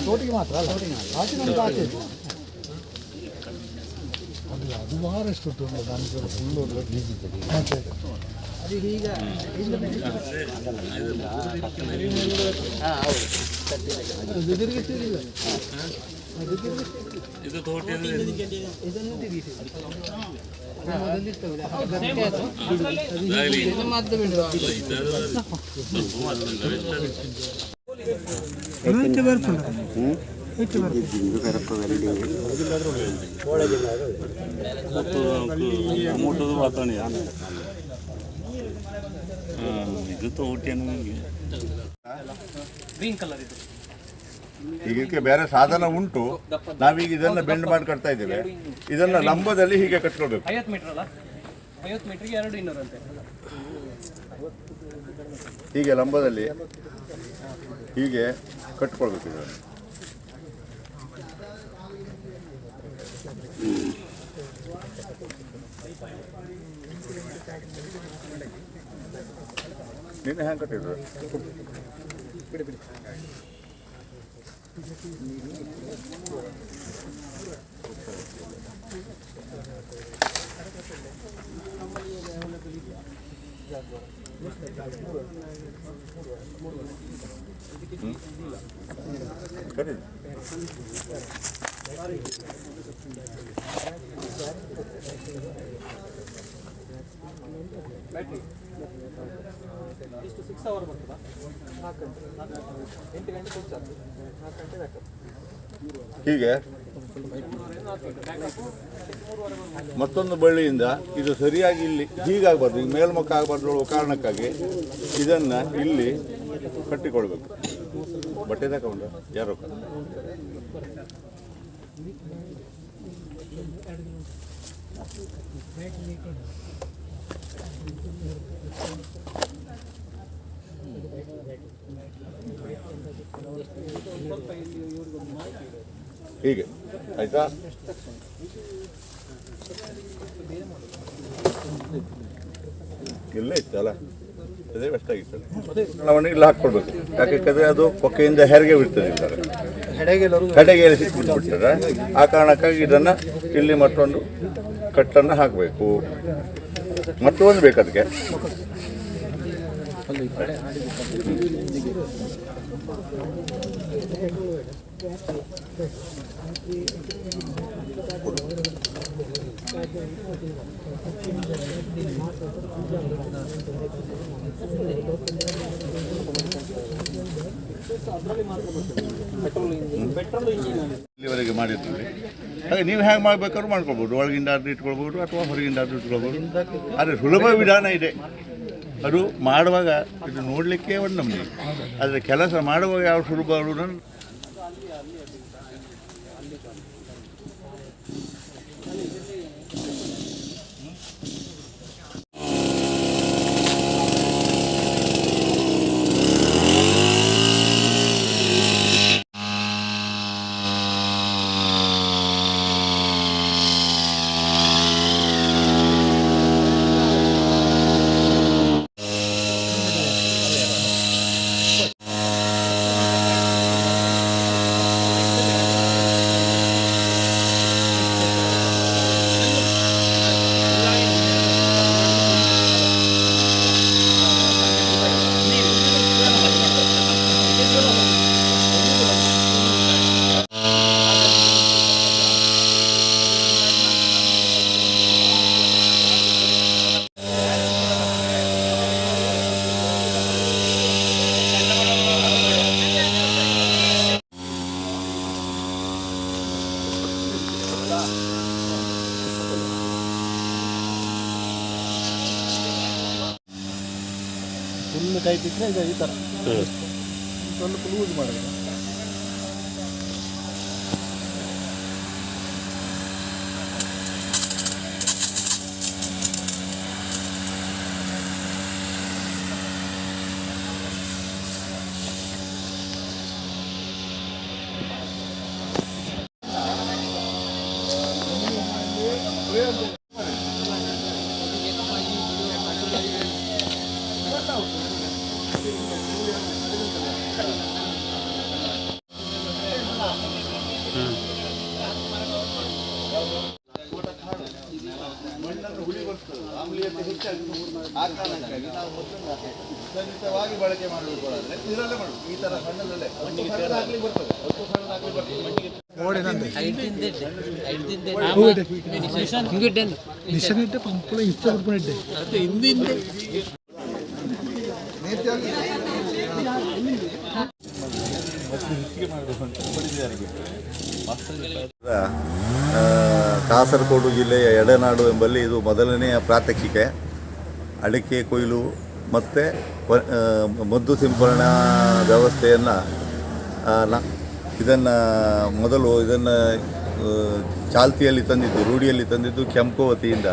ತೋಟಿಗೆ ಮಾತ್ರ ಅಲ್ಲ, ಅದು ಬಹಳಷ್ಟು ಇದು ತೋಟಿಯನ್ನು ಗ್ರೀನ್ ಕಲರ್ ಇದು ಹೀಗೆ ಬೇರೆ ಸಾಧನ ಉಂಟು. ನಾವೀಗ ಇದನ್ನ ಬೆಂಡ್ ಮಾಡಿ ಕಟ್ತಾ ಇದ್ದೇವೆ. ಇದನ್ನ ಲಂಬದಲ್ಲಿ ಹೀಗೆ ಕಟ್ಕೊಳ್ಬೇಕು. 50 ಮೀಟರ್ ಅಲ್ಲ, 50 ಮೀಟರ್ಗೆ 200 ಅಂತೆ. ಹೀಗೆ ಲಂಬದಲ್ಲಿ ಹೀಗೆ ಕಟ್ಕೊಳ್ಬೇಕು ಇದನ್ನು. ನಿನ್ನೆ ಹ್ಯಾಂಗೆ ಕಟ್ಟಿದ್ರು? ಕಟ್ಟಿದ್ರು. ಇಷ್ಟು 6 ಅವರ್ ಬರ್ತದಾ? 4 ಗಂಟೆ 8 ಗಂಟೆ ಸ್ವಿಚ್ ಆಗ್ತದೆ, 4 ಗಂಟೆ ಬ್ಯಾಕಪ್. ಹೀಗೆ ಮತ್ತೊಂದು ಬಳ್ಳಿಯಿಂದ ಇದು ಸರಿಯಾಗಿ ಇಲ್ಲಿ ಹೀಗಾಗಬಾರ್ದು, ಈಗ ಮೇಲ್ಮುಖ ಆಗಬಾರ್ದು ಅನ್ನೋ ಕಾರಣಕ್ಕಾಗಿ ಇದನ್ನು ಇಲ್ಲಿ ಕಟ್ಟಿಕೊಳ್ಬೇಕು. ಬಟ್ಟೆ ತಗೊಂಡು ಯಾರೋ ಹೀಗೆ ಆಯ್ತಾ? ಇಲ್ಲೇ ಇತ್ತಲ್ಲ, ಅದೇ ಬೆಸ್ಟ್ ಆಗಿತ್ತು. ನಾವನ್ನ ಇಲ್ಲಿ ಹಾಕ್ಕೊಳ್ಬೇಕು, ಯಾಕೆಂದ್ರೆ ಅದು ಪೊಕ್ಕೆಯಿಂದ ಹೆರಿಗೆ ಬಿಡ್ತದೆ, ಹೆಡೆಗೆ ಸಿಕ್ಬಿಟ್ಬಿಡ್ತಾರೆ. ಆ ಕಾರಣಕ್ಕಾಗಿ ಇದನ್ನು ಇಲ್ಲಿ ಮತ್ತೊಂದು ಕಟ್ಟನ್ನು ಹಾಕಬೇಕು. ಮತ್ತೊಂದು ಬೇಕು ಅದಕ್ಕೆ. ಇಲ್ಲಿವರೆಗೆ ಮಾಡಿರ್ತೀವಿ. ಹಾಗೆ ನೀವು ಹೇಗೆ ಮಾಡಬೇಕಾದ್ರೂ ಮಾಡ್ಕೊಳ್ಬೋದು. ಒಳಗಿಂದ ಆದ್ರೂ ಇಟ್ಕೊಳ್ಬೋದು ಅಥವಾ ಹೊರಗಿಂದ ಆದ್ರೂ ಇಟ್ಕೊಳ್ಬೋದು. ಆದರೆ ಸುಲಭ ವಿಧಾನ ಇದೆ. ಅದು ಮಾಡುವಾಗ ಇದು ನೋಡಲಿಕ್ಕೆ ಒಂದು ನಮ್ಮನೆ, ಆದರೆ ಕೆಲಸ ಮಾಡುವಾಗ ಯಾವ ಸುಲಭ ಅನ್ನೋದನ್ನು ಫುಲ್ ಟೈಟ್ ಇಟ್ಟರೆ ಇದು ಈ ಥರ ಸ್ವಲ್ಪ ಲೂಸ್ ಮಾಡೋದು. ಮಣ್ಣನ್ನು ಹುಳಿ ಬರ್ತದೆ, ಆಮ್ಲೀಯತೆ ಹೆಚ್ಚಾಗಿ. ಆ ಕಾರಣಕ್ಕಾಗಿ ನಾವು ಮೊದಲು ಖಂಡಿತವಾಗಿ ಬಳಕೆ ಮಾಡಬೇಕು. ಆದರೆ ಇದರಲ್ಲೇ ಮಾಡಬೇಕು, ಈ ಥರ ಸಣ್ಣದಲ್ಲೇ ಸಣ್ಣದಾಗಲಿ ಬರ್ತದೆ, ಸಣ್ಣದಾಗಲಿ ಬರ್ತದೆ. ಕಾಸರಗೋಡು ಜಿಲ್ಲೆಯ ಎಡೆನಾಡು ಎಂಬಲ್ಲಿ ಇದು ಮೊದಲನೆಯ ಪ್ರಾತ್ಯಕ್ಷಿಕೆ. ಅಡಿಕೆ ಕೊಯ್ಲು ಮತ್ತು ಮದ್ದು ಸಿಂಪರಣಾ ವ್ಯವಸ್ಥೆಯನ್ನು ಇದನ್ನು ಚಾಲ್ತಿಯಲ್ಲಿ ತಂದಿದ್ದು, ರೂಢಿಯಲ್ಲಿ ತಂದಿದ್ದು ಕೆಂಪು ವತಿಯಿಂದ.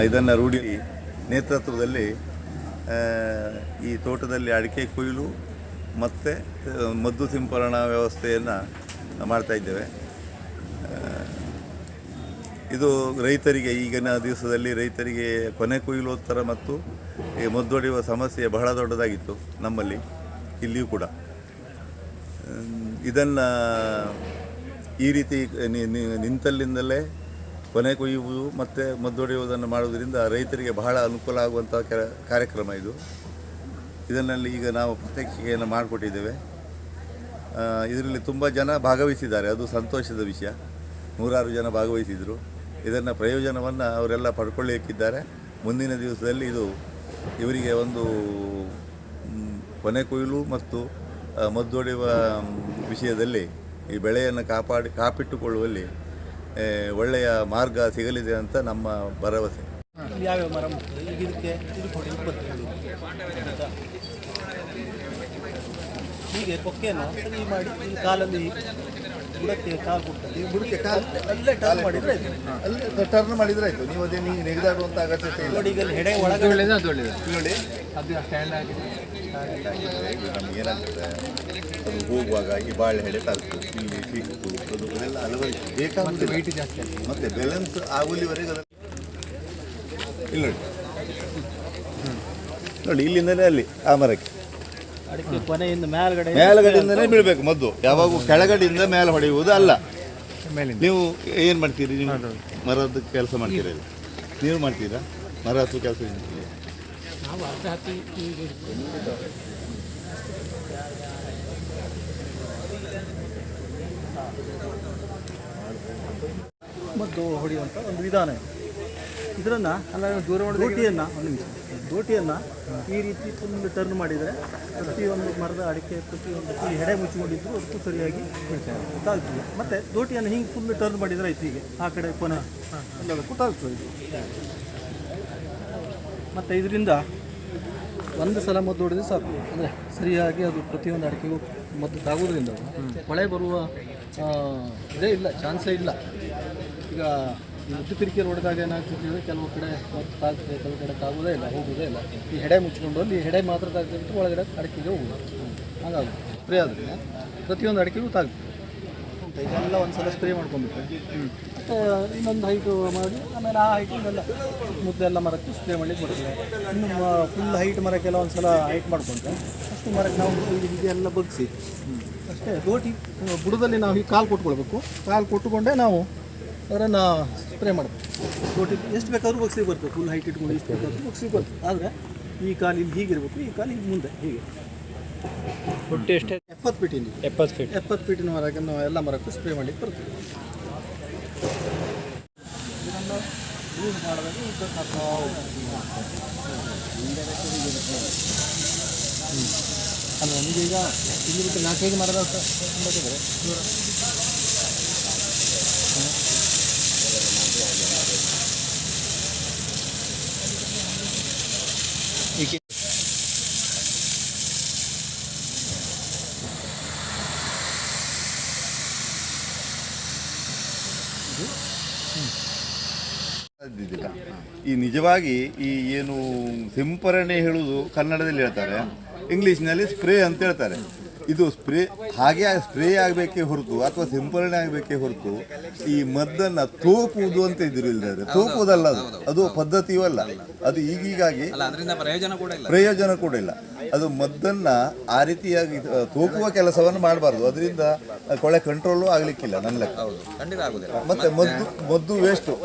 ಇದನ್ನು ರೂಢಿ ನೇತೃತ್ವದಲ್ಲಿ ಈ ತೋಟದಲ್ಲಿ ಅಡಿಕೆ ಕೊಯ್ಲು ಮತ್ತು ಮದ್ದು ಸಿಂಪರಣಾ ವ್ಯವಸ್ಥೆಯನ್ನು ಮಾಡ್ತಾಯಿದ್ದೇವೆ. ಇದು ರೈತರಿಗೆ ಈಗಿನ ದಿವಸದಲ್ಲಿ ರೈತರಿಗೆ ಕೊನೆ ಕೊಯ್ಲೋತ್ತರ ಮತ್ತು ಮದ್ದೊಡೆಯುವ ಸಮಸ್ಯೆ ಬಹಳ ದೊಡ್ಡದಾಗಿತ್ತು ನಮ್ಮಲ್ಲಿ, ಇಲ್ಲಿಯೂ ಕೂಡ. ಇದನ್ನು ಈ ರೀತಿ ನಿಂತಲ್ಲಿಂದಲೇ ಕೊನೆ ಕೊಯ್ಯುವುದು ಮತ್ತು ಮದ್ದೊಡೆಯುವುದನ್ನು ಮಾಡುವುದರಿಂದ ರೈತರಿಗೆ ಬಹಳ ಅನುಕೂಲ ಆಗುವಂಥ ಕಾರ್ಯಕ್ರಮ ಇದು. ಇದರಲ್ಲಿ ಈಗ ನಾವು ಪ್ರತ್ಯಕ್ಷಿಕೆಯನ್ನು ಮಾಡಿಕೊಟ್ಟಿದ್ದೇವೆ. ಇದರಲ್ಲಿ ತುಂಬ ಜನ ಭಾಗವಹಿಸಿದ್ದಾರೆ, ಅದು ಸಂತೋಷದ ವಿಷಯ. 100 ಜನ ಭಾಗವಹಿಸಿದರು. ಇದನ್ನು ಪ್ರಯೋಜನವನ್ನು ಅವರೆಲ್ಲ ಪಡ್ಕೊಳ್ಳಿಕ್ಕಿದ್ದಾರೆ. ಮುಂದಿನ ದಿವಸದಲ್ಲಿ ಇದು ಇವರಿಗೆ ಒಂದು ಕೊನೆ ಕೊಯ್ಲು ಮತ್ತು ಮದ್ದೊಡೆಯುವ ವಿಷಯದಲ್ಲಿ ಈ ಬೆಳೆಯನ್ನು ಕಾಪಿಟ್ಟುಕೊಳ್ಳುವಲ್ಲಿ ಒಳ್ಳೆಯ ಮಾರ್ಗ ಸಿಗಲಿದೆ ಅಂತ ನಮ್ಮ ಭರವಸೆ. ಯಾವ್ಯಾವ ಮರ ಈಗ ಇದಕ್ಕೆ ಇದು ಕೊಡಿ 20 ಹೀಗೆ ಕೊಕ್ಕೆಯನ್ನು ಸರಿ ಮಾಡಿ ಈ ಕಾಲಲ್ಲಿ ಬುಡಕ್ಕೆ ಕಾಲು ಕೊಡ್ತಾರೆ. ಬುಡಕ್ಕೆ ಕಾಲು ಅಲ್ಲೇ ಟರ್ನ್ ಮಾಡಿದರೆ ಅಲ್ಲೇ ಟರ್ನ್ ಮಾಡಿದರೆ ಆಯಿತು. ನೀವು ಅದೇ ನೀವು ನೆಗೆದಾಡುವಂಥ ಅಗತ್ಯತೆ ಇಲ್ಲ. ನೋಡಿ, ಈಗ ಹೆಡೆ ಒಳಗಡೆ ನೋಡಿ ಅದು ಸ್ಟ್ಯಾಂಡ್ ಆಗಿದೆ. ನಮಗೇನಾಗ್ತದೆ, ಅದು ಹೋಗುವಾಗ ಈ ಬಾಳೆ ಹೆಡೆ ತಲುಪು, ಇಲ್ಲಿ ಸಿಕ್ತು, ಅದು ಅದೆಲ್ಲ ಅಲವರಿ ಬೇಕಾಗುತ್ತೆ. ವೆಯ್ಟ್ ಜಾಸ್ತಿ ಆಗಿದೆ. ಮತ್ತು ಬ್ಯಾಲೆನ್ಸ್ ಆಗುವಲ್ಲಿವರೆಗೆ ಅದು ಇಲ್ಲಿ ನೋಡಿ ಇಲ್ಲಿಂದಲೇ ಅಲ್ಲಿ ಆ ಮರಕ್ಕೆ ಅಡಿಕೆ ಕೊನೆಯಿಂದ ಮೇಲ್ಗಡೆಯಿಂದಲೇ ಬೀಳಬೇಕು ಮದ್ದು. ಯಾವಾಗೂ ಕೆಳಗಡೆಯಿಂದ ಮೇಲೆ ಹೊಡೆಯುವುದು ಅಲ್ಲ. ನೀವು ಏನು ಮಾಡ್ತೀರಿ? ನೀವು ಮರದ ಕೆಲಸ ಮಾಡ್ತೀರಾ? ನೀವು ಮಾಡ್ತೀರಾ ಮರ ಹತ್ತು ಕೆಲಸ? ಮದ್ದು ಹೊಡೆಯುವಂಥ ಒಂದು ವಿಧಾನ ಇದೆ. ಇದನ್ನು ದೋಟಿಯನ್ನು ಈ ರೀತಿ ಫುಲ್ ಟರ್ನ್ ಮಾಡಿದರೆ ಪ್ರತಿಯೊಂದು ಮರದ ಅಡಿಕೆ ಪ್ರತಿಯೊಂದು ಈ ಹೆಡೆ ಮುಚ್ಚಿಕೊಂಡಿದ್ರು ಅದಕ್ಕೂ ಸರಿಯಾಗಿ ತಾಗ್ತದೆ. ಮತ್ತು ದೋಟಿಯನ್ನು ಹಿಂಗೆ ಫುಲ್ ಟರ್ನ್ ಮಾಡಿದರೆ ಆಯ್ತು. ಹೀಗೆ ಆ ಕಡೆ ಕೊನೆ ಎಲ್ಲದಕ್ಕೂ ತಾಗ್ತದೆ ಇದು. ಮತ್ತು ಇದರಿಂದ ಒಂದು ಸಲ ಮದ್ದು ಹೊಡೆದ್ರೆ ಸಾಕು, ಅಂದರೆ ಸರಿಯಾಗಿ ಅದು ಪ್ರತಿಯೊಂದು ಅಡಿಕೆಗೂ ಮದ್ದು ತಾಗೋದ್ರಿಂದ ಮಳೆ ಬರುವ ಇದೇ ಇಲ್ಲ, ಚಾನ್ಸೇ ಇಲ್ಲ. ಈಗ ಮದ್ದು ಕಿರಿಕಿರಿ ಹೊಡೆದಾಗ ಏನಾಗ್ತಿದ್ರೆ ಕೆಲವು ಕಡೆ ಮದ್ದು ತಾಗ್ತದೆ, ಕೆಲವು ಕಡೆ ತಾಗೋದೇ ಇಲ್ಲ, ಹೋಗೋದೇ ಇಲ್ಲ. ಈ ಹೆಡೆ ಮುಚ್ಕೊಂಡು ಅಲ್ಲಿ ಹೆಡೆ ಮಾತ್ರ ತಾಗ್ತಿಬಿಟ್ಟು ಒಳಗಡೆ ಅಡಿಕೆಗೆ ಹೋಗೋದು. ಹಾಗಾಗುತ್ತೆ ಸ್ಪ್ರೇ ಆದರೆ ಪ್ರತಿಯೊಂದು ಅಡಿಕೆಗೂ ತಾಗ್ತದೆ. ಇದೆಲ್ಲ ಒಂದು ಸಲ ಸ್ಪ್ರೇ ಮಾಡ್ಕೊಂಡ್ಬಿಟ್ಟು ಮತ್ತು ಇನ್ನೊಂದು ಹೈಟು ಮಾಡಿ ಆಮೇಲೆ ಆ ಹೈಟಿಂದೆಲ್ಲ ಮುದ್ದೆಲ್ಲ ಮರಕ್ಕೆ ಸ್ಪ್ರೇ ಮಾಡಲಿಕ್ಕೆ ಬರ್ತದೆ. ಇನ್ನು ಫುಲ್ ಹೈಟ್ ಮರಕ್ಕೆಲ್ಲ ಒಂದು ಸಲ ಹೈಟ್ ಮಾಡ್ಕೊಂಡ್ರೆ ಅಷ್ಟು ಮರಕ್ಕೆ ನಾವು ಇದೆಲ್ಲ ಬಗ್ಗಿಸಿ ಅಷ್ಟೇ. ದೋಟಿ ಬುಡದಲ್ಲಿ ನಾವು ಈಗ ಕಾಲು ಕೊಟ್ಕೊಳ್ಬೇಕು. ಕಾಲು ಕೊಟ್ಟುಕೊಂಡೇ ನಾವು ಅದನ್ನು ಸ್ಪ್ರೇ ಮಾಡಬೇಕು. ದೋಟಿ ಎಷ್ಟು ಬೇಕಾದ್ರೂ ಬಗ್ಸಿ ಬರ್ತದೆ. ಫುಲ್ ಹೈಟ್ ಇಟ್ಕೊಂಡು ಎಷ್ಟು ಬೇಕಾದ್ರೂ ಬಗ್ಸಿ ಬರ್ತದೆ. ಆದರೆ ಈ ಕಾಲು ಇಲ್ಲಿ ಹೀಗಿರಬೇಕು, ಈ ಕಾಲು ಇಲ್ಲಿ ಮುಂದೆ ಹೀಗೆ. ಒಟ್ಟು ಎಷ್ಟೇ 70 ಫೀಟಿಂದ 70 ಫೀಟಿನ ಮರಕ್ಕೆ ನಾವು ಎಲ್ಲ ಮರಕ್ಕೂ ಸ್ಪ್ರೇ ಮಾಡಲಿಕ್ಕೆ ಬರ್ತದೆ. ಇದನ್ನು ಯೂಸ್ ಮಾಡಿದಾಗ ಅಲ್ಲ, ನಮಗೆ ಈಗ ಇಲ್ಲಿ ಬಿಟ್ಟು 4-5 ಮರದ ತುಂಬಿದ್ರೆ ಈ ನಿಜವಾಗಿ ಈ ಏನು ಸಿಂಪರಣೆ ಹೇಳುವುದು ಕನ್ನಡದಲ್ಲಿ ಹೇಳ್ತಾರೆ, ಇಂಗ್ಲೀಷ್ನಲ್ಲಿ ಸ್ಪ್ರೇ ಅಂತ ಹೇಳ್ತಾರೆ. ಇದು ಸ್ಪ್ರೇ ಸ್ಪ್ರೇ ಆಗಬೇಕೇ ಹೊರತು ಅಥವಾ ಸಿಂಪರಣೆ ಆಗಬೇಕೇ ಹೊರತು ಈ ಮದ್ದನ್ನು ತೋಪುವುದು ಅಂತ ಇದ್ರು ಇಲ್ಲದೆ ತೋಪುವುದಲ್ಲ. ಅದು ಪದ್ಧತಿಯೂ ಅಲ್ಲ. ಅದು ಈಗೀಗಾಗಿ ಪ್ರಯೋಜನ ಕೂಡ ಇಲ್ಲ. ಅದು ಮದ್ದನ್ನು ಆ ರೀತಿಯಾಗಿ ತೋಪುವ ಕೆಲಸವನ್ನು ಮಾಡಬಾರ್ದು. ಅದರಿಂದ ಕೊಳೆ ಕಂಟ್ರೋಲು ಆಗಲಿಕ್ಕಿಲ್ಲ ನನ್ನ ಲೆಕ್ಕ. ಮತ್ತು ಮದ್ದು ವೇಸ್ಟು.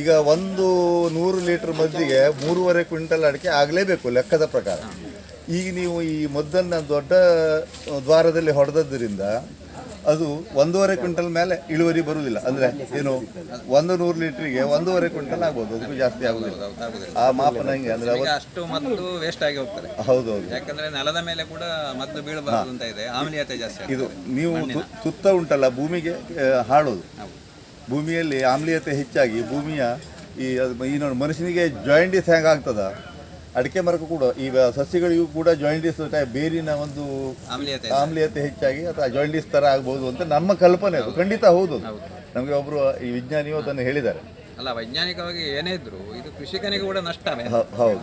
ಈಗ 100 ಲೀಟ್ರ್ ಮದ್ದಿಗೆ 3.5 ಕ್ವಿಂಟಲ್ ಅಡಿಕೆ ಆಗಲೇಬೇಕು ಲೆಕ್ಕದ ಪ್ರಕಾರ. ಈಗ ನೀವು ಈ ಮದ್ದನ್ನು ದೊಡ್ಡ ದ್ವಾರದಲ್ಲಿ ಹೊಡೆದದ್ದರಿಂದ ಅದು 1.5 ಕ್ವಿಂಟಲ್ ಮೇಲೆ ಇಳುವರಿ ಬರುವುದಿಲ್ಲ. ಅಂದರೆ ಏನು 100 ಲೀಟ್ರಿಗೆ 1.5 ಕ್ವಿಂಟಲ್ ಆಗ್ಬೋದು, ಅದಕ್ಕೂ ಜಾಸ್ತಿ ಆಗುದಿಲ್ಲ. ಆ ಮಾಪನ ಹಿಂಗೆ ಅಂದರೆ ಈಗ ಅಷ್ಟು ಮದ್ದು ವೇಸ್ಟ್ ಆಗಿ ಹೋಗ್ತದೆ. ಹೌದೌದು. ಯಾಕಂದ್ರೆ ನೆಲದ ಮೇಲೆ ಕೂಡ ಮದ್ದು ಬೀಳಬಾರದು ಅಂತ ಇದೆ, ಆಮ್ಲೀಯತೆ ಜಾಸ್ತಿ ಆಗ್ತದೆ. ಇದು ನೀವು ಸುತ್ತ ಉಂಟಲ್ಲ ಭೂಮಿಗೆ ಹಾಳೋದು. ಭೂಮಿಯಲ್ಲಿ ಆಮ್ಲೀಯತೆ ಹೆಚ್ಚಾಗಿ ಭೂಮಿಯ ಈ ನೋಡಿ ಮನುಷ್ಯನಿಗೆ ಜಾಯಿಂಟಿಸ್ ಹೆಂಗೆ ಆಗ್ತದ, ಅಡಿಕೆ ಮರಕ್ಕೂ ಕೂಡ ಈಗ ಸಸ್ಯಗಳಿಗೂ ಕೂಡ ಜಾಯಿಂಟಿಸ್ ಬೇರಿನ ಒಂದು ಆಮ್ಲೀಯತೆ ಹೆಚ್ಚಾಗಿ ಅಥವಾ ಜಾಯಿಂಟಿಸ್ ಥರ ಆಗ್ಬೋದು ಅಂತ ನಮ್ಮ ಕಲ್ಪನೆ. ಅದು ಖಂಡಿತ ಹೌದು. ನಮಗೆ ಒಬ್ಬರು ಈ ವಿಜ್ಞಾನಿಯು ಅದನ್ನು ಹೇಳಿದ್ದಾರೆ. ಅಲ್ಲ, ವೈಜ್ಞಾನಿಕವಾಗಿ ಏನೇ ಇದ್ರು ಇದು ಕೃಷಿಕನಿಗೆ ಕೂಡ ನಷ್ಟವೇ.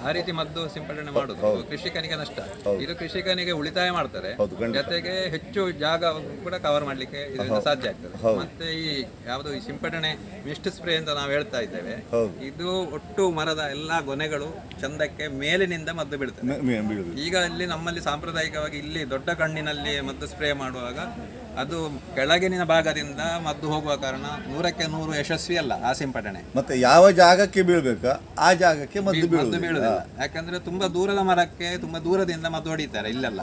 ಆ ರೀತಿ ಮದ್ದು ಸಿಂಪಡಣೆ ಮಾಡುದು ಕೃಷಿಕನಿಗೆ ನಷ್ಟ. ಇದು ಕೃಷಿಕನಿಗೆ ಉಳಿತಾಯ ಮಾಡ್ತಾರೆ, ಜೊತೆಗೆ ಹೆಚ್ಚು ಜಾಗ ಕೂಡ ಕವರ್ ಮಾಡ್ಲಿಕ್ಕೆ ಇದರಿಂದ ಸಾಧ್ಯ ಆಗ್ತದೆ. ಮತ್ತೆ ಈ ಯಾವುದು ಈ ಸಿಂಪಡಣೆ ಮಿಸ್ಟ್ ಸ್ಪ್ರೇ ಅಂತ ನಾವು ಹೇಳ್ತಾ ಇದ್ದೇವೆ, ಇದು ಒಟ್ಟು ಮರದ ಎಲ್ಲಾ ಗೊನೆಗಳು ಚಂದಕ್ಕೆ ಮೇಲಿನಿಂದ ಮದ್ದು ಬೀಳುತ್ತೆ. ಈಗ ಇಲ್ಲಿ ನಮ್ಮಲ್ಲಿ ಸಾಂಪ್ರದಾಯಿಕವಾಗಿ ಇಲ್ಲಿ ದೊಡ್ಡ ಕಣ್ಣಿನಲ್ಲಿ ಮದ್ದು ಸ್ಪ್ರೇ ಮಾಡುವಾಗ ಅದು ಕೆಳಗಿನ ಭಾಗದಿಂದ ಮದ್ದು ಹೋಗುವ ಕಾರಣ 100ಕ್ಕೆ 100 ಯಶಸ್ವಿ ಅಲ್ಲ ಆ ಸಿಂಪಡಣೆ. ಮತ್ತೆ ಯಾವ ಜಾಗಕ್ಕೆ ಬೀಳ್ಬೇಕು ಆ ಜಾಗಕ್ಕೆ ಮದ್ದು ಬೀಳುವುದಿಲ್ಲ. ಯಾಕಂದ್ರೆ ತುಂಬಾ ದೂರದ ಮರಕ್ಕೆ ತುಂಬಾ ದೂರದಿಂದ ಮದ್ದು ಹೊಡಿತಾರೆ. ಇಲ್ಲೆಲ್ಲ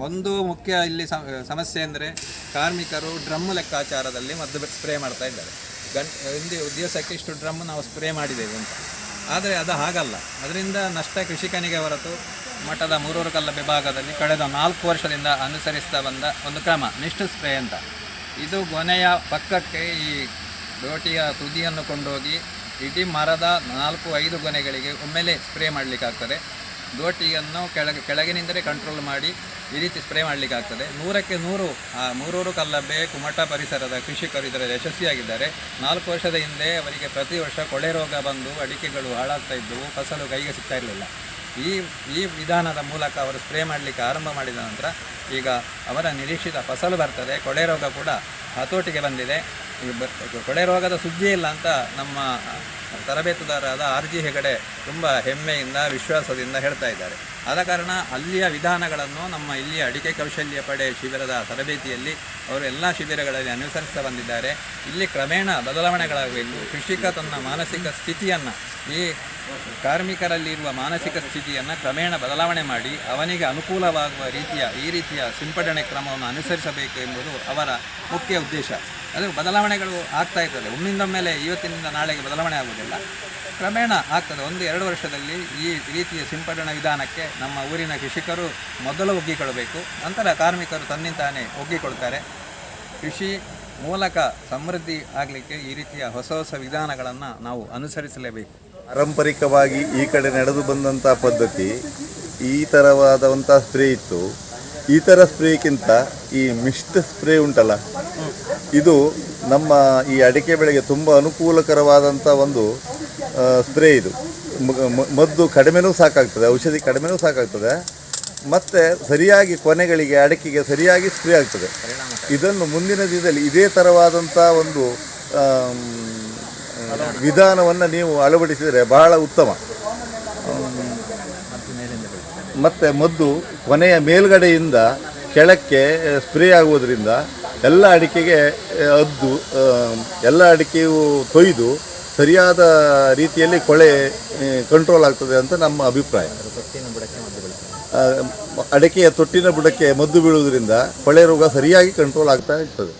ಒಂದು ಮುಖ್ಯ ಇಲ್ಲಿ ಸಮಸ್ಯೆ ಅಂದರೆ ಕಾರ್ಮಿಕರು ಡ್ರಮ್ ಲೆಕ್ಕಾಚಾರದಲ್ಲಿ ಮದ್ದು ಸ್ಪ್ರೇ ಮಾಡ್ತಾ ಇದ್ದಾರೆ. ಒಂದು ದಿವಸಕ್ಕೆ ಇಷ್ಟು ಡ್ರಮ್ ನಾವು ಸ್ಪ್ರೇ ಮಾಡಿದ್ದೇವೆ ಅಂತ. ಆದರೆ ಅದು ಹಾಗಲ್ಲ. ಅದರಿಂದ ನಷ್ಟ ಕೃಷಿಕನಿಗೆ ಹೊರತು ಮಠದ ಮೂರೂರು ಕಲ್ಲ ವಿಭಾಗದಲ್ಲಿ ಕಳೆದ 4 ವರ್ಷದಿಂದ ಅನುಸರಿಸ್ತಾ ಬಂದ ಒಂದು ಕ್ರಮ ಮಿಸ್ಟ್ ಸ್ಪ್ರೇ ಅಂತ. ಇದು ಗೊನೆಯ ಪಕ್ಕಕ್ಕೆ ಈ ದೋಟಿಯ ತುದಿಯನ್ನು ಕೊಂಡೋಗಿ ಇಡೀ ಮರದ 4-5 ಗೊನೆಗಳಿಗೆ ಒಮ್ಮೆಲೆ ಸ್ಪ್ರೇ ಮಾಡಲಿಕ್ಕಾಗ್ತದೆ. ದೋಟಿಯನ್ನು ಕೆಳಗಿನಿಂದಲೇ ಕಂಟ್ರೋಲ್ ಮಾಡಿ ಈ ರೀತಿ ಸ್ಪ್ರೇ ಮಾಡಲಿಕ್ಕಾಗ್ತದೆ. 100ಕ್ಕೆ 100 ಆ ಮೂರೂರು ಕಲ್ಲಬ್ಬೆ ಕುಮಟ ಪರಿಸರದ ಕೃಷಿಕರು ಇದರಲ್ಲಿ ಯಶಸ್ವಿಯಾಗಿದ್ದಾರೆ. 4 ವರ್ಷದ ಹಿಂದೆ ಅವರಿಗೆ ಪ್ರತಿ ವರ್ಷ ಕೊಳೆ ರೋಗ ಬಂದು ಅಡಿಕೆಗಳು ಹಾಳಾಗ್ತಾ ಇದ್ದವು, ಫಸಲು ಕೈಗೆ ಸಿಗ್ತಾ ಇರಲಿಲ್ಲ. ಈ ವಿಧಾನದ ಮೂಲಕ ಅವರು ಸ್ಪ್ರೇ ಮಾಡಲಿಕ್ಕೆ ಆರಂಭ ಮಾಡಿದ ನಂತರ ಈಗ ಅವರ ನಿರೀಕ್ಷಿತ ಫಸಲು ಬರ್ತದೆ. ಕೊಳೆ ರೋಗ ಕೂಡ ಹತೋಟಿಗೆ ಬಂದಿದೆ. ಕೊಳೆ ರೋಗದ ಸುದ್ದಿಯೇ ಇಲ್ಲ ಅಂತ ನಮ್ಮ ತರಬೇತುದಾರರಾದ RG ಹೆಗಡೆ ತುಂಬ ಹೆಮ್ಮೆಯಿಂದ ವಿಶ್ವಾಸದಿಂದ ಹೇಳ್ತಾ ಇದ್ದಾರೆ. ಆದ ಕಾರಣ ಅಲ್ಲಿಯ ವಿಧಾನಗಳನ್ನು ನಮ್ಮ ಇಲ್ಲಿಯ ಅಡಿಕೆ ಕೌಶಲ್ಯ ಪಡೆ ಶಿಬಿರದ ತರಬೇತಿಯಲ್ಲಿ ಅವರು ಎಲ್ಲ ಶಿಬಿರಗಳಲ್ಲಿ ಅನುಸರಿಸ್ತಾ ಬಂದಿದ್ದಾರೆ. ಇಲ್ಲಿ ಕ್ರಮೇಣ ಬದಲಾವಣೆಗಳಾಗಬೇಕು. ಕೃಷಿಕ ತನ್ನ ಮಾನಸಿಕ ಸ್ಥಿತಿಯನ್ನು, ಈ ಕಾರ್ಮಿಕರಲ್ಲಿರುವ ಮಾನಸಿಕ ಸ್ಥಿತಿಯನ್ನು ಕ್ರಮೇಣ ಬದಲಾವಣೆ ಮಾಡಿ ಅವನಿಗೆ ಅನುಕೂಲವಾಗುವ ಈ ರೀತಿಯ ಸಿಂಪಡಣೆ ಕ್ರಮವನ್ನು ಅನುಸರಿಸಬೇಕು ಎಂಬುದು ಅವರ ಮುಖ್ಯ ಉದ್ದೇಶ. ಅದು ಬದಲಾವಣೆಗಳು ಆಗ್ತಾ ಇರ್ತದೆ. ಒಮ್ಮಿಂದೊಮ್ಮೆಲೆ ಇವತ್ತಿನಿಂದ ನಾಳೆಗೆ ಬದಲಾವಣೆ ಆಗುವುದಿಲ್ಲ, ಕ್ರಮೇಣ ಆಗ್ತದೆ. 1-2 ವರ್ಷದಲ್ಲಿ ಈ ರೀತಿಯ ಸಿಂಪಡಣಾ ವಿಧಾನಕ್ಕೆ ನಮ್ಮ ಊರಿನ ಕೃಷಿಕರು ಮೊದಲು ಒಗ್ಗಿಕೊಳ್ಳಬೇಕು. ನಂತರ ಕಾರ್ಮಿಕರು ತನ್ನಿಂತಾನೇ ಒಗ್ಗಿಕೊಳ್ತಾರೆ. ಕೃಷಿ ಮೂಲಕ ಸಮೃದ್ಧಿ ಆಗಲಿಕ್ಕೆ ಈ ರೀತಿಯ ಹೊಸ ಹೊಸ ವಿಧಾನಗಳನ್ನು ನಾವು ಅನುಸರಿಸಲೇಬೇಕು. ಪಾರಂಪರಿಕವಾಗಿ ಈ ಕಡೆ ನಡೆದು ಬಂದಂಥ ಪದ್ಧತಿ ಈ ಥರವಾದಂಥ ಸ್ಪ್ರೇ ಇತ್ತು. ಈ ಥರ ಸ್ಪ್ರೇಕ್ಕಿಂತ ಈ ಮಿಸ್ಟ್ ಸ್ಪ್ರೇ ಉಂಟಲ್ಲ, ಇದು ನಮ್ಮ ಈ ಅಡಿಕೆ ಬೆಳೆಗೆ ತುಂಬ ಅನುಕೂಲಕರವಾದಂಥ ಒಂದು ಸ್ಪ್ರೇ. ಇದು ಮದ್ದು ಕಡಿಮೆನೂ ಸಾಕಾಗ್ತದೆ, ಔಷಧಿ ಕಡಿಮೆನೂ ಸಾಕಾಗ್ತದೆ, ಮತ್ತು ಸರಿಯಾಗಿ ಕೊನೆಗಳಿಗೆ ಅಡಿಕೆಗೆ ಸರಿಯಾಗಿ ಸ್ಪ್ರೇ ಆಗ್ತದೆ. ಇದನ್ನು ಮುಂದಿನ ದಿನದಲ್ಲಿ ಇದೇ ಥರವಾದಂಥ ಒಂದು ವಿಧಾನವನ್ನು ನೀವು ಅಳವಡಿಸಿದರೆ ಬಹಳ ಉತ್ತಮ. ಮತ್ತು ಮದ್ದು ಕೊನೆಯ ಮೇಲ್ಗಡೆಯಿಂದ ಕೆಳಕ್ಕೆ ಸ್ಪ್ರೇ ಆಗುವುದರಿಂದ ಎಲ್ಲ ಅಡಿಕೆಗೆ ಎಲ್ಲ ಅಡಿಕೆಯು ಕೊಯ್ದು ಸರಿಯಾದ ರೀತಿಯಲ್ಲಿ ಕೊಳೆ ಕಂಟ್ರೋಲ್ ಆಗ್ತದೆ ಅಂತ ನಮ್ಮ ಅಭಿಪ್ರಾಯ. ಅಡಿಕೆಯ ತೊಟ್ಟಿನ ಬುಡಕ್ಕೆ ಮದ್ದು ಬೀಳುವುದರಿಂದ ಕೊಳೆ ರೋಗ ಸರಿಯಾಗಿ ಕಂಟ್ರೋಲ್ ಆಗ್ತಾ ಇರ್ತದೆ.